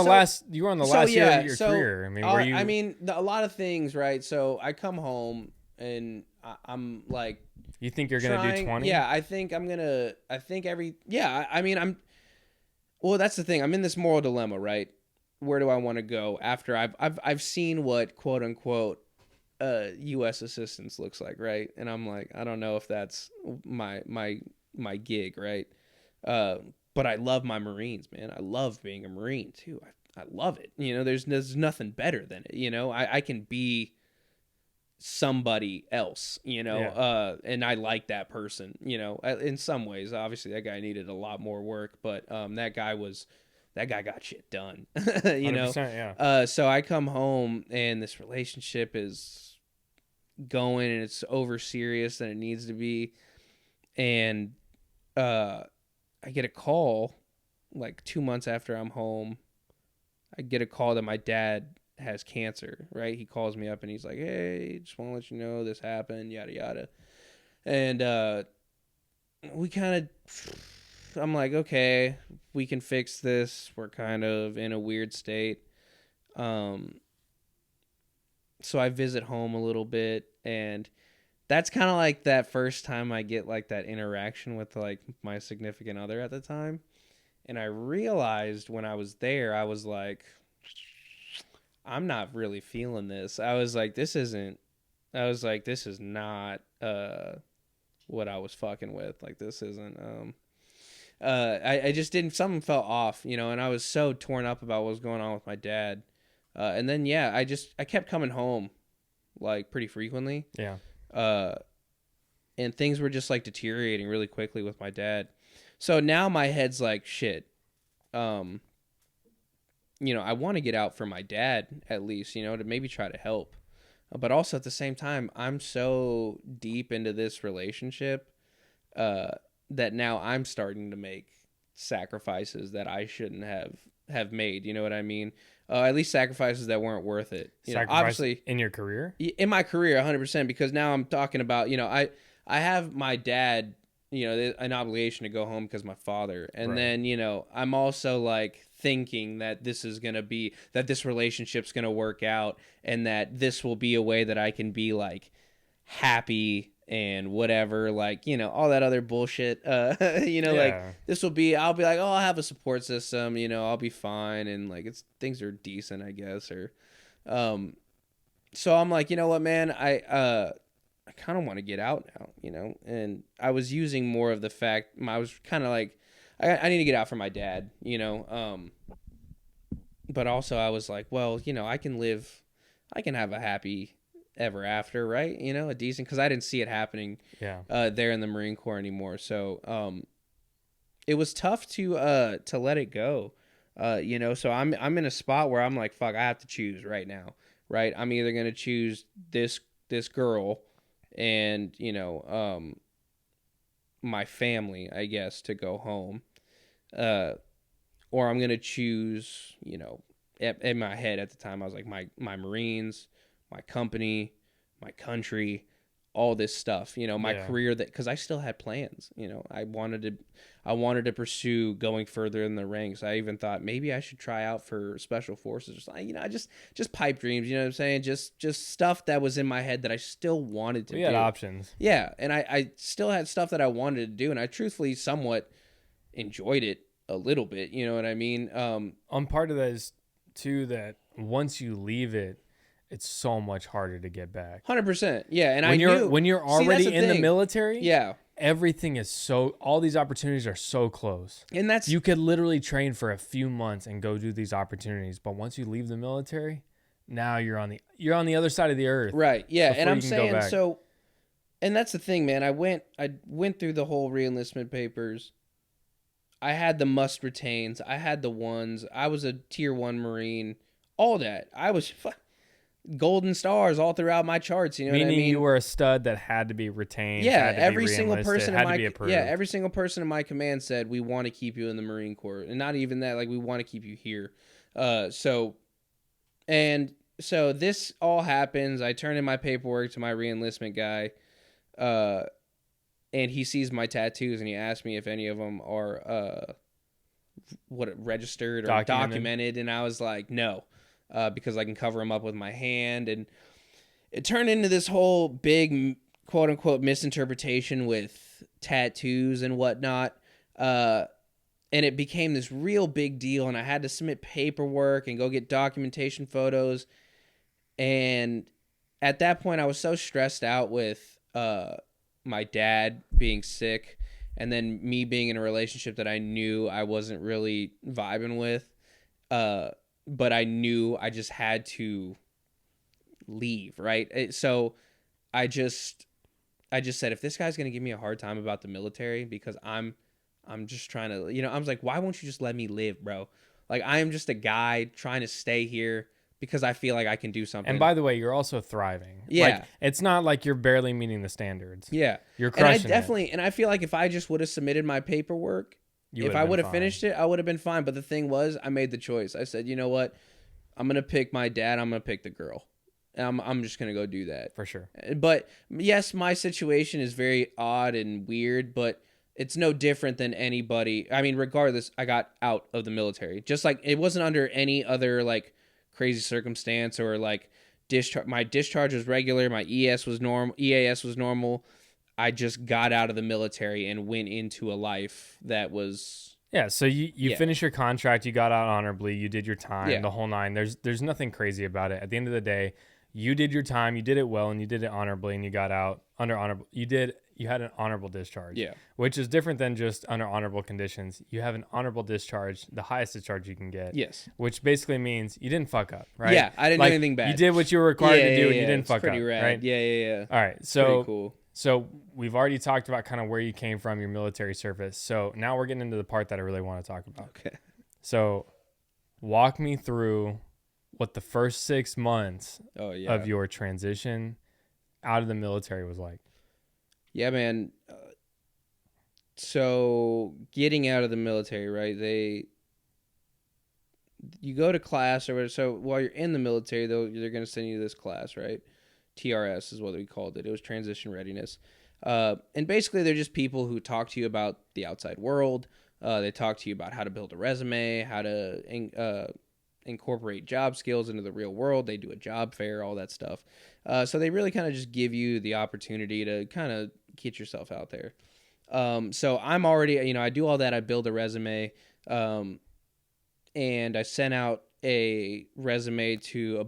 S2: last year of your career. I mean,
S1: a lot of things, right? So I come home and I'm like,
S2: you think you're gonna do 20?
S1: Yeah, I think I'm gonna. I think every. Yeah, I mean, I'm. Well, that's the thing. I'm in this moral dilemma, right? Where do I want to go after I've seen what quote unquote U.S. assistance looks like, right? And I'm like, I don't know if that's my gig, right? But I love my Marines, man. I love being a Marine too. I love it. You know, there's nothing better than it. You know, I can be somebody else, you know, and I like that person, you know, in some ways. Obviously that guy needed a lot more work, but that guy got shit done. You know.
S2: Yeah.
S1: So I come home and this relationship is going and it's over serious than it needs to be, and I get a call like 2 months after I'm home. I get a call that my dad has cancer, right? He calls me up and he's like, hey, just want to let you know this happened, yada yada. And we kind of, I'm like, okay, we can fix this. We're kind of in a weird state. So I visit home a little bit, and that's kind of like that first time I get like that interaction with like my significant other at the time. And I realized when I was there, I was like, I'm not really feeling this. I was like, this is not what I was fucking with. Like, this isn't I just didn't, something felt off, you know, and I was so torn up about what was going on with my dad. And then yeah, I kept coming home like pretty frequently.
S2: Yeah.
S1: And things were just like deteriorating really quickly with my dad. So now my head's like, shit. You know, I want to get out for my dad at least, you know, to maybe try to help. But also at the same time, I'm so deep into this relationship that now I'm starting to make sacrifices that I shouldn't have made. You know what I mean? At least sacrifices that weren't worth it. You know, obviously
S2: in your career?
S1: In my career, 100%, because now I'm talking about, you know, I have my dad, you know, an obligation to go home because my father. And then, you know, I'm also like thinking that this relationship's going to work out and that this will be a way that I can be like happy and whatever, like, you know, all that other bullshit. You know, like I'll be like, oh, I'll have a support system, you know, I'll be fine. And like, things are decent, I guess. Or, so I'm like, you know what, man, I kind of want to get out now, you know, and I was using more of the fact I was kind of like, I need to get out for my dad, you know, but also I was like, well, you know, I can have a happy ever after, right? You know, a decent, because I didn't see it happening there in the Marine Corps anymore. So it was tough to let it go, you know, so I'm in a spot where I'm like, fuck, I have to choose right now, right? I'm either going to choose this girl and, you know, my family, I guess, to go home, or I'm going to choose, you know, in my head at the time, I was like, my Marines, my company, my country, all this stuff, you know, my career, that, because I still had plans, you know, I wanted to pursue going further in the ranks. I even thought maybe I should try out for special forces or something, you know, just pipe dreams, you know what I'm saying? Just stuff that was in my head that I still wanted to do.
S2: We had options.
S1: Yeah. And I still had stuff that I wanted to do, and I truthfully somewhat enjoyed it a little bit, you know what I mean?
S2: Part of that is too that once you leave it, it's so much harder to get back.
S1: 100%. Yeah, and
S2: when you're already in the military,
S1: yeah,
S2: everything is all these opportunities are so close.
S1: And
S2: you could literally train for a few months and go do these opportunities, but once you leave the military, now you're on the other side of the earth.
S1: Right. Yeah, and I'm saying, so, and that's the thing, man. I went through the whole reenlistment papers. I had the must retains. I had the ones. I was a tier 1 Marine. All that. I was golden stars all throughout my charts. You know what I mean?
S2: You were a stud that had to be retained.
S1: Yeah, every single person in my command said, we want to keep you in the Marine Corps, and not even that, like, we want to keep you here. So this all happens. I turn in my paperwork to my reenlistment guy. And he sees my tattoos and he asked me if any of them are registered or documented. And I was like, no, because I can cover them up with my hand. it turned into this whole big quote unquote misinterpretation with tattoos and whatnot. And it became this real big deal, and I had to submit paperwork and go get documentation photos. And at that point, I was so stressed out with my dad being sick, and then me being in a relationship that I knew I wasn't really vibing with. But I knew I just had to leave, right? So I just said, if this guy's gonna give me a hard time about the military because I'm just trying to, I was like, why won't you just let me live, bro? Like, I am just a guy trying to stay here because I feel like I can do something.
S2: And by the way, you're also thriving.
S1: Yeah.
S2: Like, it's not like you're barely meeting the standards.
S1: Yeah.
S2: You're crushing
S1: and I feel like if I just would have submitted my paperwork, if I would have finished it, I would have been fine. But the thing was, I made the choice. I said, you know what? I'm going to pick my dad. I'm going to pick the girl. And I'm just going to go do that.
S2: For sure.
S1: But yes, my situation is very odd and weird, but it's no different than anybody. I mean, regardless, I got out of the military. Just like it wasn't under any other like crazy circumstance or like discharge. My discharge was regular. My EAS was normal. I just got out of the military and went into a life that was.
S2: Yeah, so you finished your contract, you got out honorably, you did your time, the whole nine. There's nothing crazy about it. At the end of the day, you did your time, you did it well, and you did it honorably, and you got out under honorable. You had an honorable discharge.
S1: Yeah.
S2: Which is different than just under honorable conditions. You have an honorable discharge, the highest discharge you can get.
S1: Yes.
S2: Which basically means you didn't fuck up, right?
S1: Yeah, I didn't do anything bad.
S2: You did what you were required to do, and you didn't fuck up.
S1: Pretty rad.
S2: Right?
S1: Yeah.
S2: All right, so
S1: pretty cool.
S2: So we've already talked about kind of where you came from, your military service. So now we're getting into the part that I really want to talk about.
S1: Okay.
S2: So walk me through what the first 6 months of your transition out of the military was like.
S1: Yeah, man. So getting out of the military, right? You go to class or whatever. So while you're in the military, they're going to send you this class, right? TRS is what we called it. It was transition readiness. And basically they're just people who talk to you about the outside world. They talk to you about how to build a resume, how to incorporate job skills into the real world. They do a job fair, all that stuff. So they really kind of just give you the opportunity to kind of get yourself out there. So I'm already, I do all that. I build a resume, and I sent out a resume to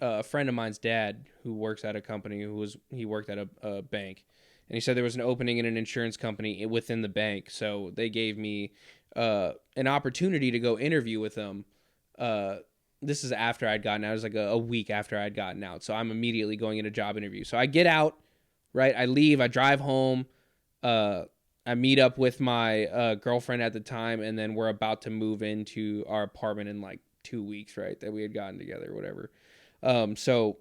S1: a friend of mine's dad who works at a company he worked at a bank, and he said there was an opening in an insurance company within the bank. So they gave me an opportunity to go interview with them. This is after I'd gotten out. It was like a week after I'd gotten out. So I'm immediately going in a job interview. So I get out, right? I leave, I drive home. I meet up with my girlfriend at the time, and then we're about to move into our apartment in like 2 weeks, right? That we had gotten together or whatever. So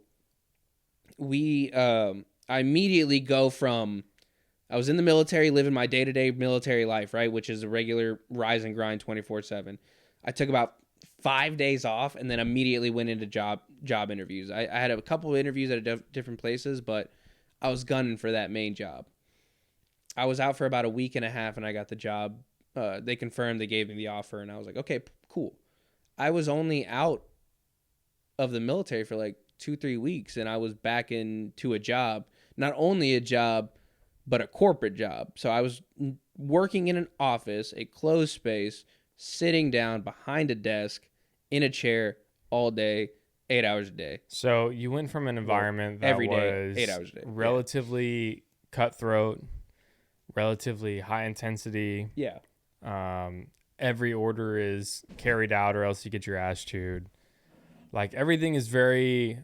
S1: I immediately go from, I was in the military living my day-to-day military life, right? Which is a regular rise and grind 24/7. I took about 5 days off and then immediately went into job interviews. I had a couple of interviews at different places, but I was gunning for that main job. I was out for about a week and a half and I got the job. They confirmed, they gave me the offer, and I was like, okay, cool. I was only out of the military for like 2-3 weeks, and I was back into a job, not only a job, but a corporate job. So I was working in an office, a closed space, sitting down behind a desk in a chair all day, 8 hours a day.
S2: So you went from an environment that
S1: every day,
S2: was
S1: 8 hours a day,
S2: relatively cutthroat, relatively high intensity.
S1: Yeah.
S2: Every order is carried out or else you get your ass chewed. Like, everything is very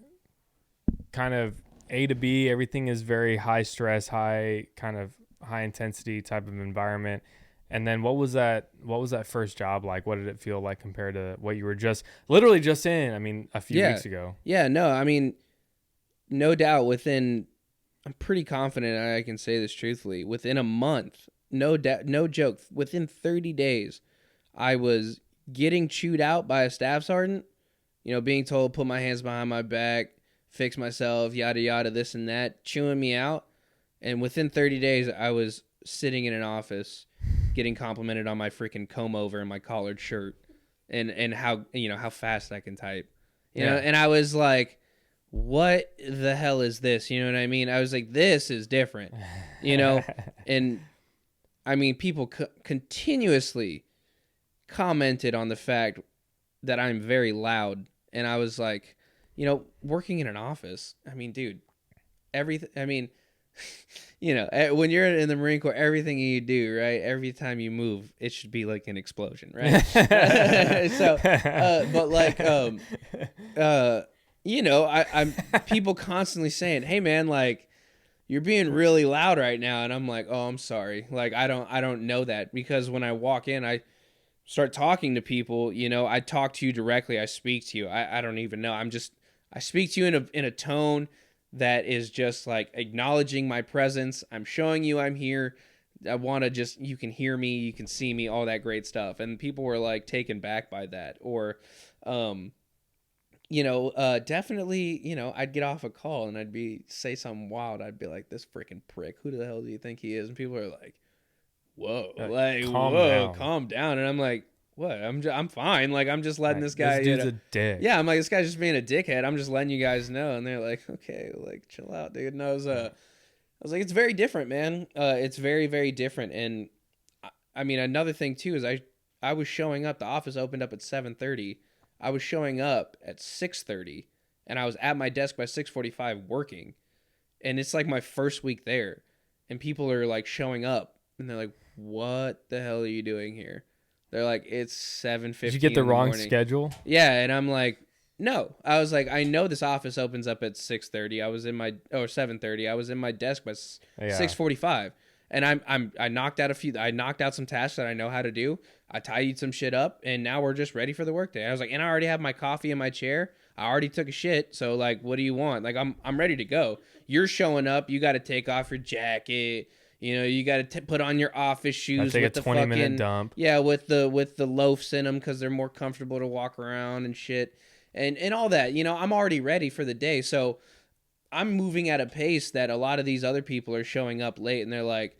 S2: kind of A to B. Everything is very high stress, high intensity type of environment. And then what was that first job like? What did it feel like compared to what you were literally just in, a few weeks ago?
S1: Yeah, no, no doubt I'm pretty confident I can say this truthfully. Within a month, no joke, within 30 days, I was getting chewed out by a staff sergeant, being told, put my hands behind my back, fix myself, yada, yada, this and that, chewing me out. And within 30 days, I was sitting in an office getting complimented on my freaking comb over and my collared shirt and how fast I can type. You know, and I was like, what the hell is this? You know what I mean? I was like, this is different, and I mean, people continuously commented on the fact that I'm very loud. And I was like, working in an office, I mean, dude, everything, I mean, when you're in the Marine Corps, everything you do, right? Every time you move, it should be like an explosion, right? But like, I'm people constantly saying, "Hey, man, like, you're being really loud right now," and I'm like, "Oh, I'm sorry. Like, I don't know that because when I walk in, I start talking to people. I talk to you directly. I speak to you. I don't even know. I speak to you in a tone." That is just like acknowledging my presence. I'm showing you I'm here. I want to you can hear me, you can see me, all that great stuff. And people were like taken back by that. Or, definitely, I'd get off a call and say something wild. I'd be like, this freaking prick, who the hell do you think he is? And people are like, whoa, calm down. And I'm like, what? I'm fine. Like, I'm just letting this guy.
S2: This dude's a dick.
S1: Yeah, I'm like, this guy's just being a dickhead. I'm just letting you guys know. And they're like, okay, like, chill out, dude. And I was like, it's very different, man. It's very, very different. And I mean, another thing too is I was showing up. The office opened up at 7:30. I was showing up at 6:30, and I was at my desk by 6:45 working. And it's like my first week there, and people are like showing up, and they're like, what the hell are you doing here? They're like, it's 7:15.
S2: Did you get the wrong schedule?
S1: Yeah, and I'm like, no. I was like, I know this office opens up at 6:30. 7:30. I was in my desk by 6:45, and I knocked out some tasks that I know how to do. I tidied some shit up, and now we're just ready for the workday. I was like, and I already have my coffee in my chair. I already took a shit, so like, what do you want? Like, I'm ready to go. You're showing up. You got to take off your jacket. You got to put on your office shoes
S2: with
S1: the
S2: 20-minute dump.
S1: Yeah, with the loafs in them because they're more comfortable to walk around and shit, and all that. I'm already ready for the day, so I'm moving at a pace that a lot of these other people are showing up late, and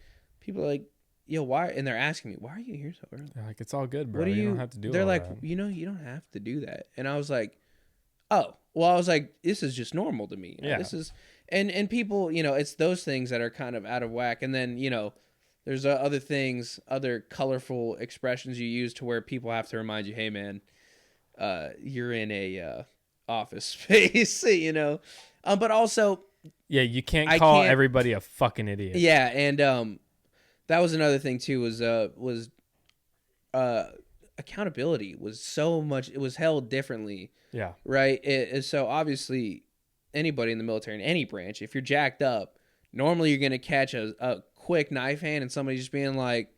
S1: people are like, yo, why? And they're asking me, why are you here so early?
S2: They're like, it's all good, bro. You don't have to do.
S1: They're
S2: all
S1: like,
S2: that.
S1: you don't have to do that, and I was like, oh, well, I was like, this is just normal to me. This is. And people, it's those things that are kind of out of whack. And then, there's other things, other colorful expressions you use to where people have to remind you, hey, man, you're in a office space, But also...
S2: Yeah, you can't call everybody a fucking idiot.
S1: Yeah, and that was another thing, too, was accountability was so much... It was held differently.
S2: Yeah.
S1: Right? So, obviously... Anybody in the military in any branch, if you're jacked up, normally you're going to catch a quick knife hand and somebody just being like,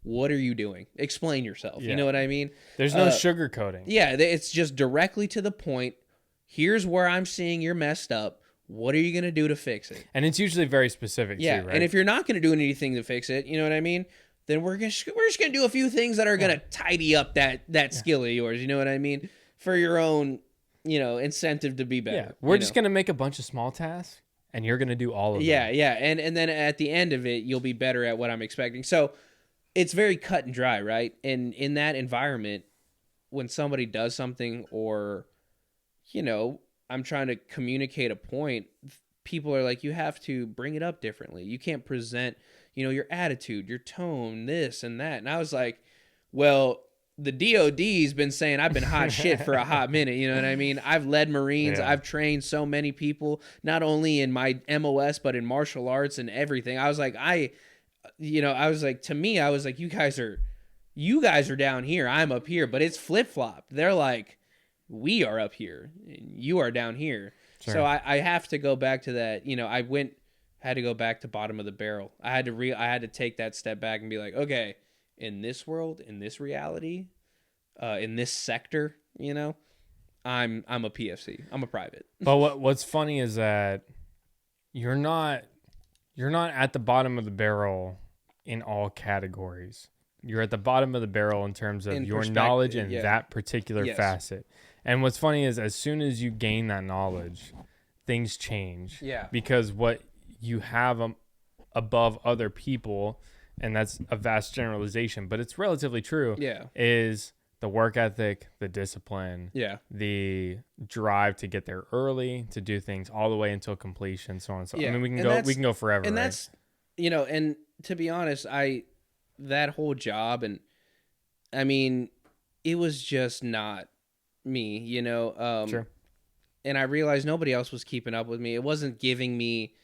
S1: what are you doing? Explain yourself. Yeah. You know what I mean?
S2: There's no sugarcoating.
S1: Yeah, it's just directly to the point. Here's where I'm seeing you're messed up. What are you going to do to fix it?
S2: And it's usually very specific too, right?
S1: And if you're not going to do anything to fix it, you know what I mean? Then we're just going to do a few things that are going to tidy up that skill of yours, you know what I mean? For your own... incentive to be better.
S2: Yeah, we're just going to make a bunch of small tasks, and you're going to do all of them.
S1: Yeah, and then at the end of it, you'll be better at what I'm expecting. So it's very cut and dry, right? And in that environment, when somebody does something or, I'm trying to communicate a point, people are like, you have to bring it up differently. You can't present, your attitude, your tone, this and that. And I was like, well... The DOD's been saying I've been hot shit for a hot minute. You know what I mean? I've led Marines. Yeah. I've trained so many people, not only in my MOS, but in martial arts and everything. I was like, to me, I was like, you guys are down here. I'm up here, but it's flip flop. They're like, we are up here. You are down here. Sure. So I have to go back to that. Had to go back to bottom of the barrel. I had to take that step back and be like, okay, in this world, in this reality, in this sector, I'm a PFC. I'm a private.
S2: But what's funny is that you're not at the bottom of the barrel in all categories. You're at the bottom of the barrel in terms of your knowledge in that particular facet. And what's funny is as soon as you gain that knowledge, things change.
S1: Yeah.
S2: Because what you have above other people, and that's a vast generalization, but it's relatively true, is the work ethic, the discipline,
S1: Yeah.
S2: the drive to get there early, to do things all the way until completion, so on and so.
S1: Yeah.
S2: I mean, we
S1: And
S2: can go forever,
S1: and
S2: right?
S1: that's, and to be honest, that whole job, and I mean, it was just not me,
S2: Sure.
S1: and I realized nobody else was keeping up with me. It wasn't giving me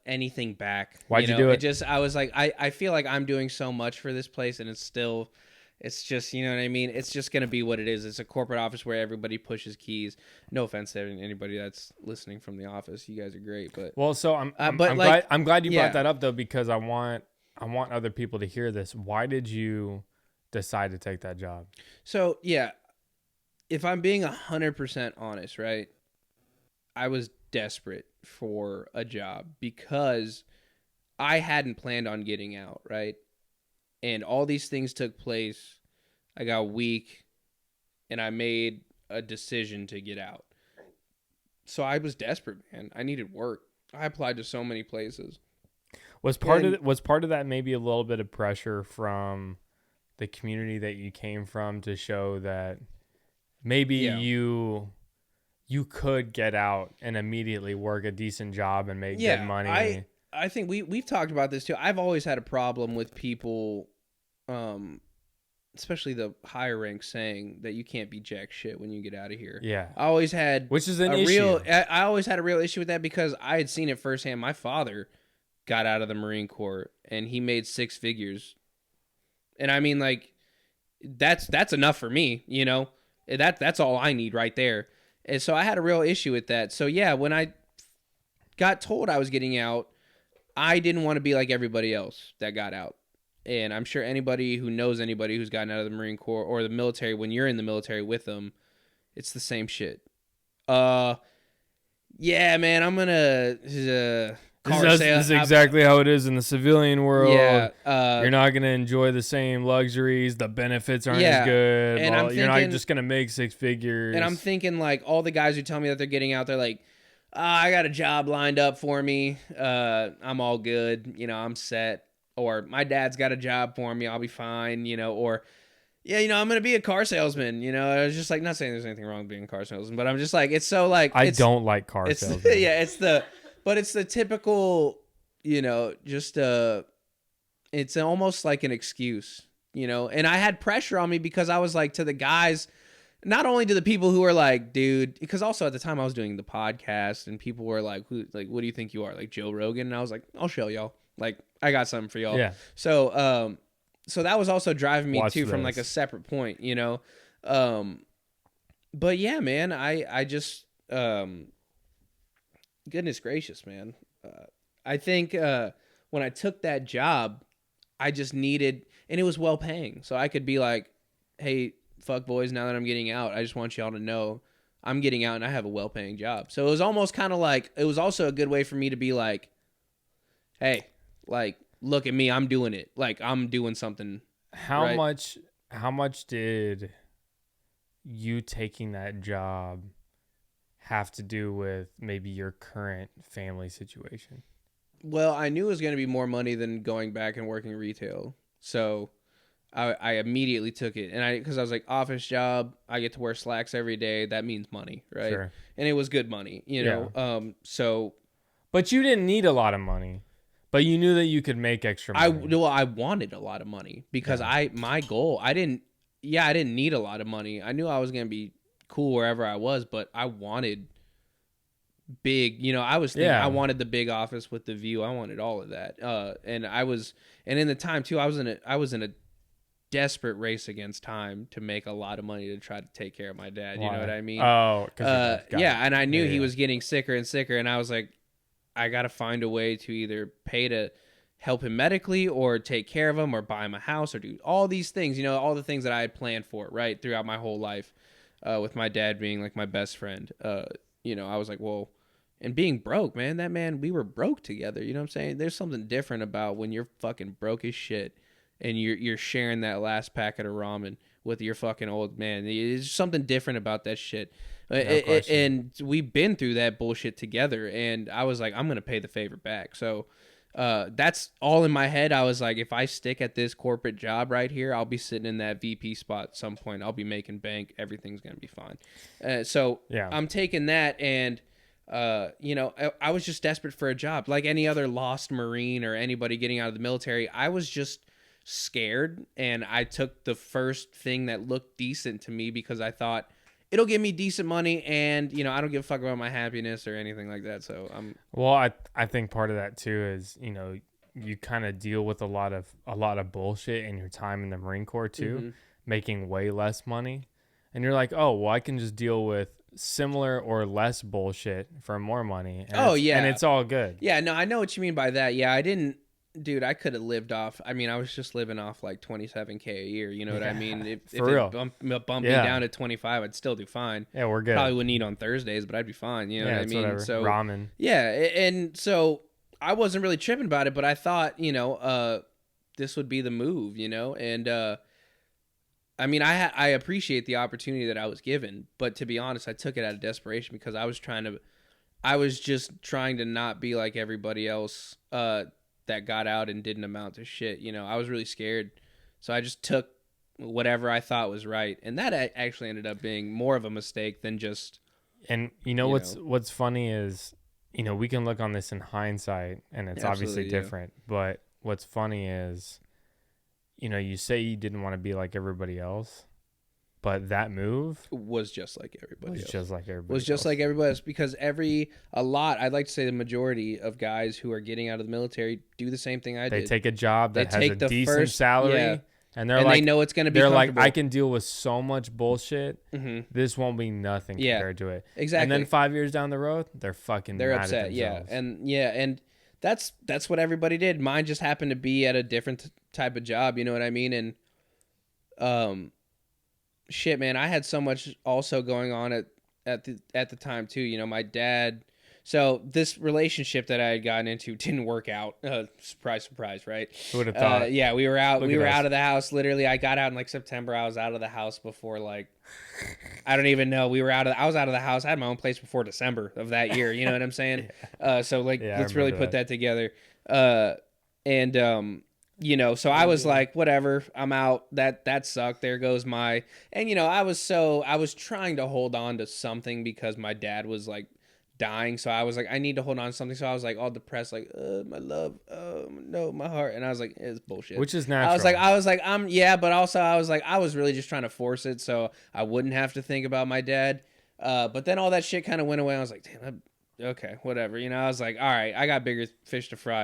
S1: anything back.
S2: Why'd you do it?
S1: I was like, I feel like I'm doing so much for this place, and it's just, you know what I mean? It's just going to be what it is. It's a corporate office where everybody pushes keys. No offense to anybody that's listening from the office. You guys are great, but
S2: Well, so I'm glad you brought that up though, because I want other people to hear this. Why did you decide to take that job?
S1: So, yeah, if I'm being 100% honest, right? I was desperate for a job because I hadn't planned on getting out, right? And all these things took place. I got weak, and I made a decision to get out. So I was desperate, man. I needed work. I applied to so many places.
S2: Was part of that maybe a little bit of pressure from the community that you came from to show that maybe you could get out and immediately work a decent job and make good money?
S1: I think we've talked about this too. I've always had a problem with people, especially the higher ranks, saying that you can't be jack shit when you get out of here.
S2: Yeah.
S1: I always had
S2: Which is an issue.
S1: I always had a real issue with that because I had seen it firsthand. My father got out of the Marine Corps and he made 6 figures. And I mean, like, that's enough for me, That's all I need right there. And so I had a real issue with that. So yeah, when I got told I was getting out, I didn't want to be like everybody else that got out. And I'm sure anybody who knows anybody who's gotten out of the Marine Corps or the military, when you're in the military with them, it's the same shit. Yeah, man, I'm gonna
S2: This is exactly how it is in the civilian world.
S1: Yeah,
S2: you're not gonna enjoy the same luxuries. The benefits aren't as good.
S1: And
S2: you're not just gonna make 6 figures.
S1: And I'm thinking, like, all the guys who tell me that they're getting out, they're like, I got a job lined up for me. I'm all good. I'm set. Or my dad's got a job for me. I'll be fine. Or, yeah, I'm going to be a car salesman. I was just like, not saying there's anything wrong with being a car salesman, but I'm just like, it's so like.
S2: I don't like car salesmen.
S1: Yeah, it's the typical, it's almost like an excuse, And I had pressure on me because I was like, to the guys, not only to the people who were like, dude, because also at the time I was doing the podcast and people were like, what do you think you are, like Joe Rogan? And I was like, I'll show y'all. Like, I got something for y'all.
S2: Yeah.
S1: So, so that was also driving me too from like a separate point, But yeah, man, I just, goodness gracious, man. I think when I took that job, I just needed, and it was well paying, so I could be like, hey, fuck boys, now that I'm getting out, I just want y'all to know I'm getting out and I have a well paying job. So it was almost kind of like, it was also a good way for me to be like, hey, like, look at me, I'm doing it. Like, I'm doing something.
S2: How much did you taking that job have to do with maybe your current family situation?
S1: Well, I knew it was going to be more money than going back and working retail. So I immediately took it. And because I was like, office job, I get to wear slacks every day. That means money, right?
S2: Sure.
S1: And it was good money,
S2: Yeah.
S1: So.
S2: But you didn't need a lot of money. But you knew that you could make extra money.
S1: I wanted a lot of money because my goal, I didn't need a lot of money. I knew I was going to be cool wherever I was, but I wanted big, I was thinking I wanted the big office with the view. I wanted all of that. And in the time too, I was in a desperate race against time to make a lot of money to try to take care of my dad. Why? You know what I mean?
S2: Oh,
S1: yeah. And I knew he was getting sicker and sicker, and I was like, I got to find a way to either pay to help him medically or take care of him or buy him a house or do all these things, all the things that I had planned for, right, throughout my whole life, with my dad being like my best friend. I was like, well, and being broke, man, we were broke together. You know what I'm saying? There's something different about when you're fucking broke as shit and you're sharing that last packet of ramen with your fucking old man. There's something different about that shit. And we've been through that bullshit together, and I was like, I'm gonna pay the favor back. So that's all in my head. I was like, if I stick at this corporate job right here, I'll be sitting in that VP spot at some point. I'll be making bank. Everything's going to be fine. So
S2: Yeah.
S1: I'm taking that, and I was just desperate for a job. Like any other lost Marine or anybody getting out of the military, I was just scared, and I took the first thing that looked decent to me because I thought it'll give me decent money, and I don't give a fuck about my happiness or anything like that. So
S2: I think part of that too is you kind of deal with a lot of bullshit in your time in the Marine Corps too, making way less money, and you're like, oh well, I can just deal with similar or less bullshit for more money. And it's all good.
S1: Yeah, no, I know what you mean by that. Yeah, I didn't. Dude, I could have lived off. I mean, I was just living off like $27K a year. You know what I mean? If
S2: real.
S1: It bumped me down to 25, I'd still do fine.
S2: Yeah, we're good.
S1: Probably wouldn't eat on Thursdays, but I'd be fine. You know what I mean?
S2: Whatever.
S1: So
S2: ramen.
S1: Yeah, and so I wasn't really tripping about it, but I thought, this would be the move, and I mean, I appreciate the opportunity that I was given, but to be honest, I took it out of desperation because I was just trying to not be like everybody else that got out and didn't amount to shit. I was really scared. So I just took whatever I thought was right. And that actually ended up being more of a mistake than just...
S2: And what's funny is, we can look on this in hindsight and it's obviously different. But what's funny is, you say you didn't want to be like everybody else, but that move
S1: was just like everybody else.
S2: Was just like everybody else
S1: Because I'd like to say the majority of guys who are getting out of the military do the same thing I did.
S2: They take a job that has a decent salary, and
S1: they know it's going to be
S2: they're
S1: comfortable.
S2: like, I can deal with so much bullshit. This won't be nothing compared to it.
S1: Exactly.
S2: And then 5 years down the road, they're
S1: upset. And that's what everybody did. Mine just happened to be at a different type of job. You know what I mean? And shit, man, I had so much also going on at the time too. My dad. So this relationship that I had gotten into didn't work out. Surprise, surprise, right?
S2: Who would have thought?
S1: Yeah, we were out. We were out of the house. Literally, I got out in like September. I was out of the house before I don't even know. I was out of the house. I had my own place before December of that year. You know what I'm saying? So let's really put that together. So I was like, whatever, I'm out. That sucked. There goes my... And, I was trying to hold on to something because my dad was like dying. So I was like, I need to hold on to something. So I was like all depressed, like, my love, no, my heart. And I was like, it's bullshit.
S2: Which is natural.
S1: I was like, but also I was like, I was really just trying to force it so I wouldn't have to think about my dad. But then all that shit kind of went away. I was like, damn, okay, whatever. I was like, all right, I got bigger fish to fry.